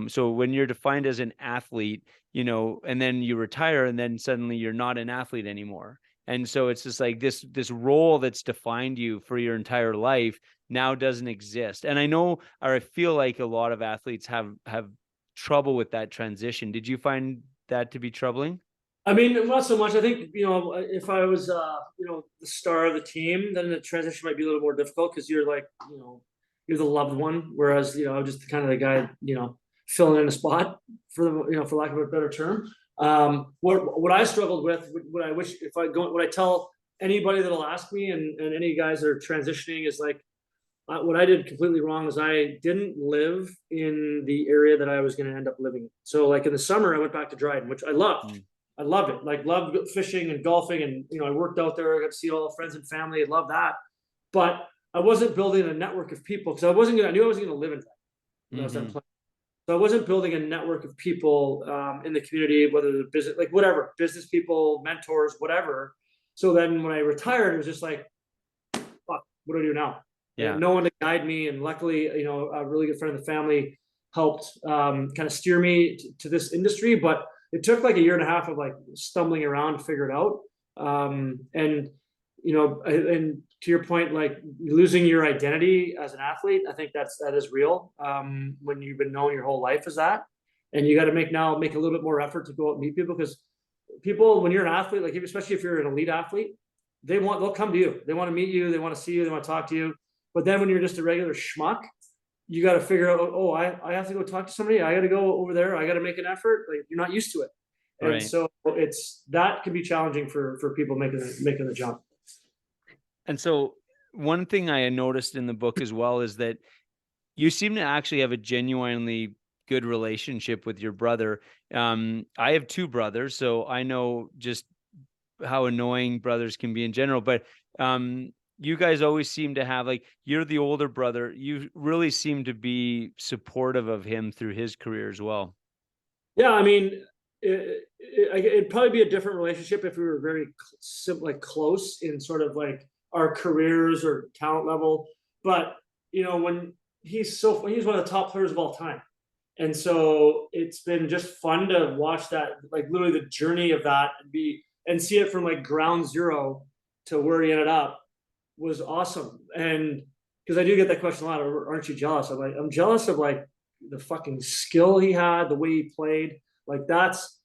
so when you're defined as an athlete, and then you retire, and then suddenly you're not an athlete anymore. And so it's just like this role that's defined you for your entire life now doesn't exist. And I know, or I feel like a lot of athletes have trouble with that transition. Did you find that to be troubling? I mean, not so much. I think if I was the star of the team, then the transition might be a little more difficult because you're like you're the loved one, whereas I'm just kind of the guy filling in a spot for the for lack of a better term. What I struggled with, what I wish if I go, what I tell anybody that'll ask me, and any guys that are transitioning is like what I did completely wrong is I didn't live in the area that I was going to end up living in. So like in the summer, I went back to Dryden, which I loved. Mm. I loved it. Like loved fishing and golfing, and I worked out there. I got to see all the friends and family. I loved that, but I wasn't building a network of people because I knew I wasn't going to live in Dryden when I was done playing. So I wasn't building a network of people in the community, whether the business, like whatever, business people, mentors, whatever. So then when I retired, it was just like, fuck, what do I do now? Yeah. No one to guide me, and luckily, a really good friend of the family helped kind of steer me to this industry. But it took like a year and a half of like stumbling around to figure it out. And to your point, like losing your identity as an athlete, I think that is real. When you've been known your whole life as that, and you got to make a little bit more effort to go out and meet people, because people, when you're an athlete, like especially if you're an elite athlete, they'll come to you. They want to meet you. They want to see you. They want to talk to you. But then when you're just a regular schmuck, you got to figure out, oh, I have to go talk to somebody. I got to go over there. I got to make an effort. Like you're not used to it. And Right. so that can be challenging for people making the jump. And so one thing I noticed in the book as well is that you seem to actually have a genuinely good relationship with your brother. I have two brothers, so I know just how annoying brothers can be in general, but you guys always seem to have, like, you're the older brother. You really seem to be supportive of him through his career as well. Yeah, I mean, it'd probably be a different relationship if we were very close in sort of like our careers or talent level. But when he's one of the top players of all time, And so it's been just fun to watch that, like literally the journey of that, and see it from like ground zero to where he ended up was awesome. And because I do get that question a lot, aren't you jealous? I'm jealous of like the fucking skill he had, the way he played. Like that's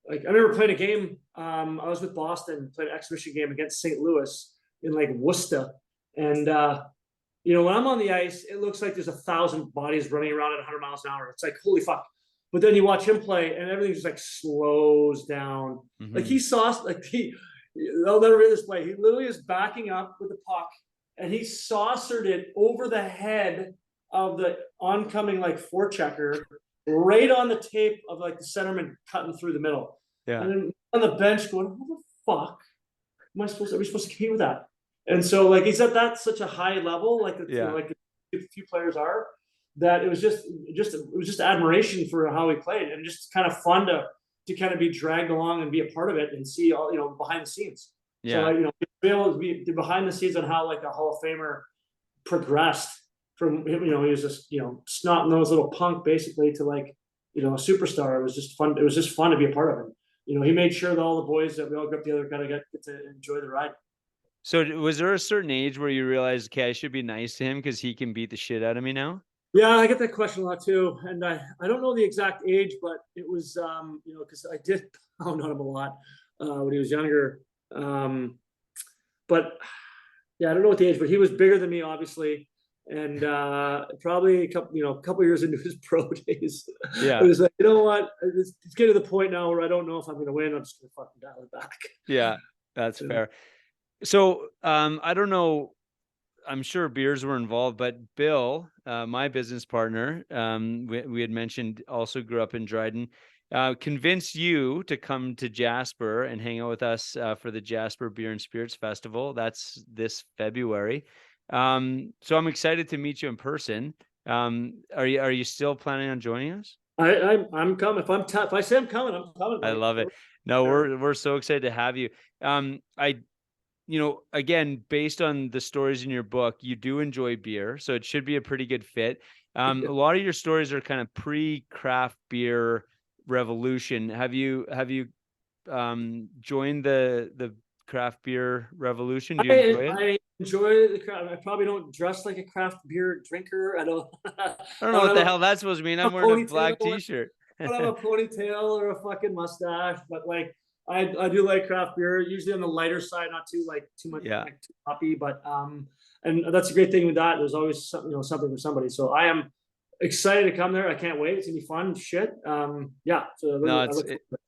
like I remember playing a game. I was with Boston, played an exhibition game against St. Louis in like Worcester, and when I'm on the ice, it looks like there's 1,000 bodies running around at 100 miles an hour. It's like holy fuck. But then you watch him play, and everything just like slows down. Like he saw, I'll never read this play. He literally is backing up with the puck, and he saucered it over the head of the oncoming like forechecker, right on the tape of like the centerman cutting through the middle. Yeah. And then on the bench going, "What the fuck are we supposed to compete with that?" And so like he's at that such a high level, like like a few players are, that it was just admiration for how he played, and just kind of fun to kind of be dragged along and be a part of it and see all behind the scenes. Yeah. So be able to be behind the scenes on how like a Hall of Famer progressed from he was just snot-nosed little punk basically to like a superstar. It was just fun. It was just fun to be a part of it. He made sure that all the boys that we all grew up together kind of get to enjoy the ride. So was there a certain age where you realized, okay, I should be nice to him because he can beat the shit out of me now? Yeah, I get that question a lot too, and I don't know the exact age, but it was because I did pound on him a lot when he was younger. But yeah, I don't know what the age, but he was bigger than me, obviously, and probably a couple years into his pro days, Yeah. it was like, you know what, it's getting to the point now where I don't know if I'm going to win. I'm just going to fucking dial it back. Yeah, that's fair. So I don't know. I'm sure beers were involved, but Bill, my business partner, we had mentioned also grew up in Dryden, convinced you to come to Jasper and hang out with us for the Jasper Beer and Spirits Festival. That's this February. So I'm excited to meet you in person. Are you still planning on joining us? I'm coming. If I say I'm coming, I'm coming. I love it. No, we're so excited to have you. Again, based on the stories in your book, you do enjoy beer, so it should be a pretty good fit. A lot of your stories are kind of pre-craft beer revolution. Have you joined the craft beer revolution? Do you enjoy it? I enjoy the craft. I probably don't dress like a craft beer drinker. I don't. I don't know what the hell that's supposed to mean. I'm wearing a black t-shirt. I don't have a ponytail or a fucking mustache, but like I do like craft beer, usually on the lighter side, not too much like, too hoppy, but and that's a great thing with that. There's always something for somebody. So I am excited to come there. I can't wait. It's gonna be fun shit. Yeah. So no,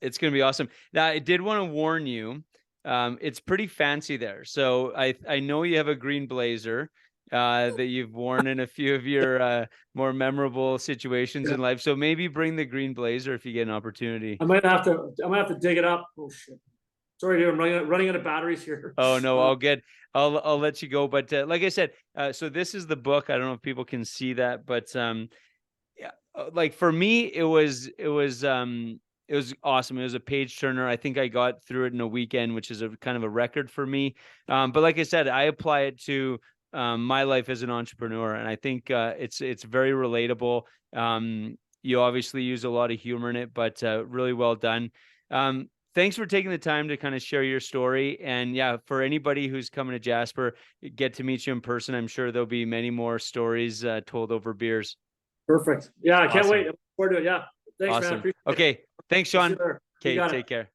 it's gonna be awesome. Now I did want to warn you. It's pretty fancy there. So I know you have a green blazer that you've worn in a few of your more memorable situations in life. So maybe bring the green blazer if you get an opportunity. I might have to dig it up. Oh shit. Sorry, dude. I'm running out of batteries here. Oh no, all good. I'll let you go. But like I said, so this is the book. I don't know if people can see that, but yeah, like for me, it was awesome. It was a page turner. I think I got through it in a weekend, which is a kind of a record for me. But like I said, I apply it to my life as an entrepreneur, and I think it's very relatable. You obviously use a lot of humor in it, but really well done. Thanks for taking the time to kind of share your story. And yeah, for anybody who's coming to Jasper, get to meet you in person. I'm sure there'll be many more stories told over beers. Perfect. Yeah, I can't wait. I'm looking forward to it. Yeah. Thanks, awesome. man. Okay. Thanks, Sean. Okay, take care.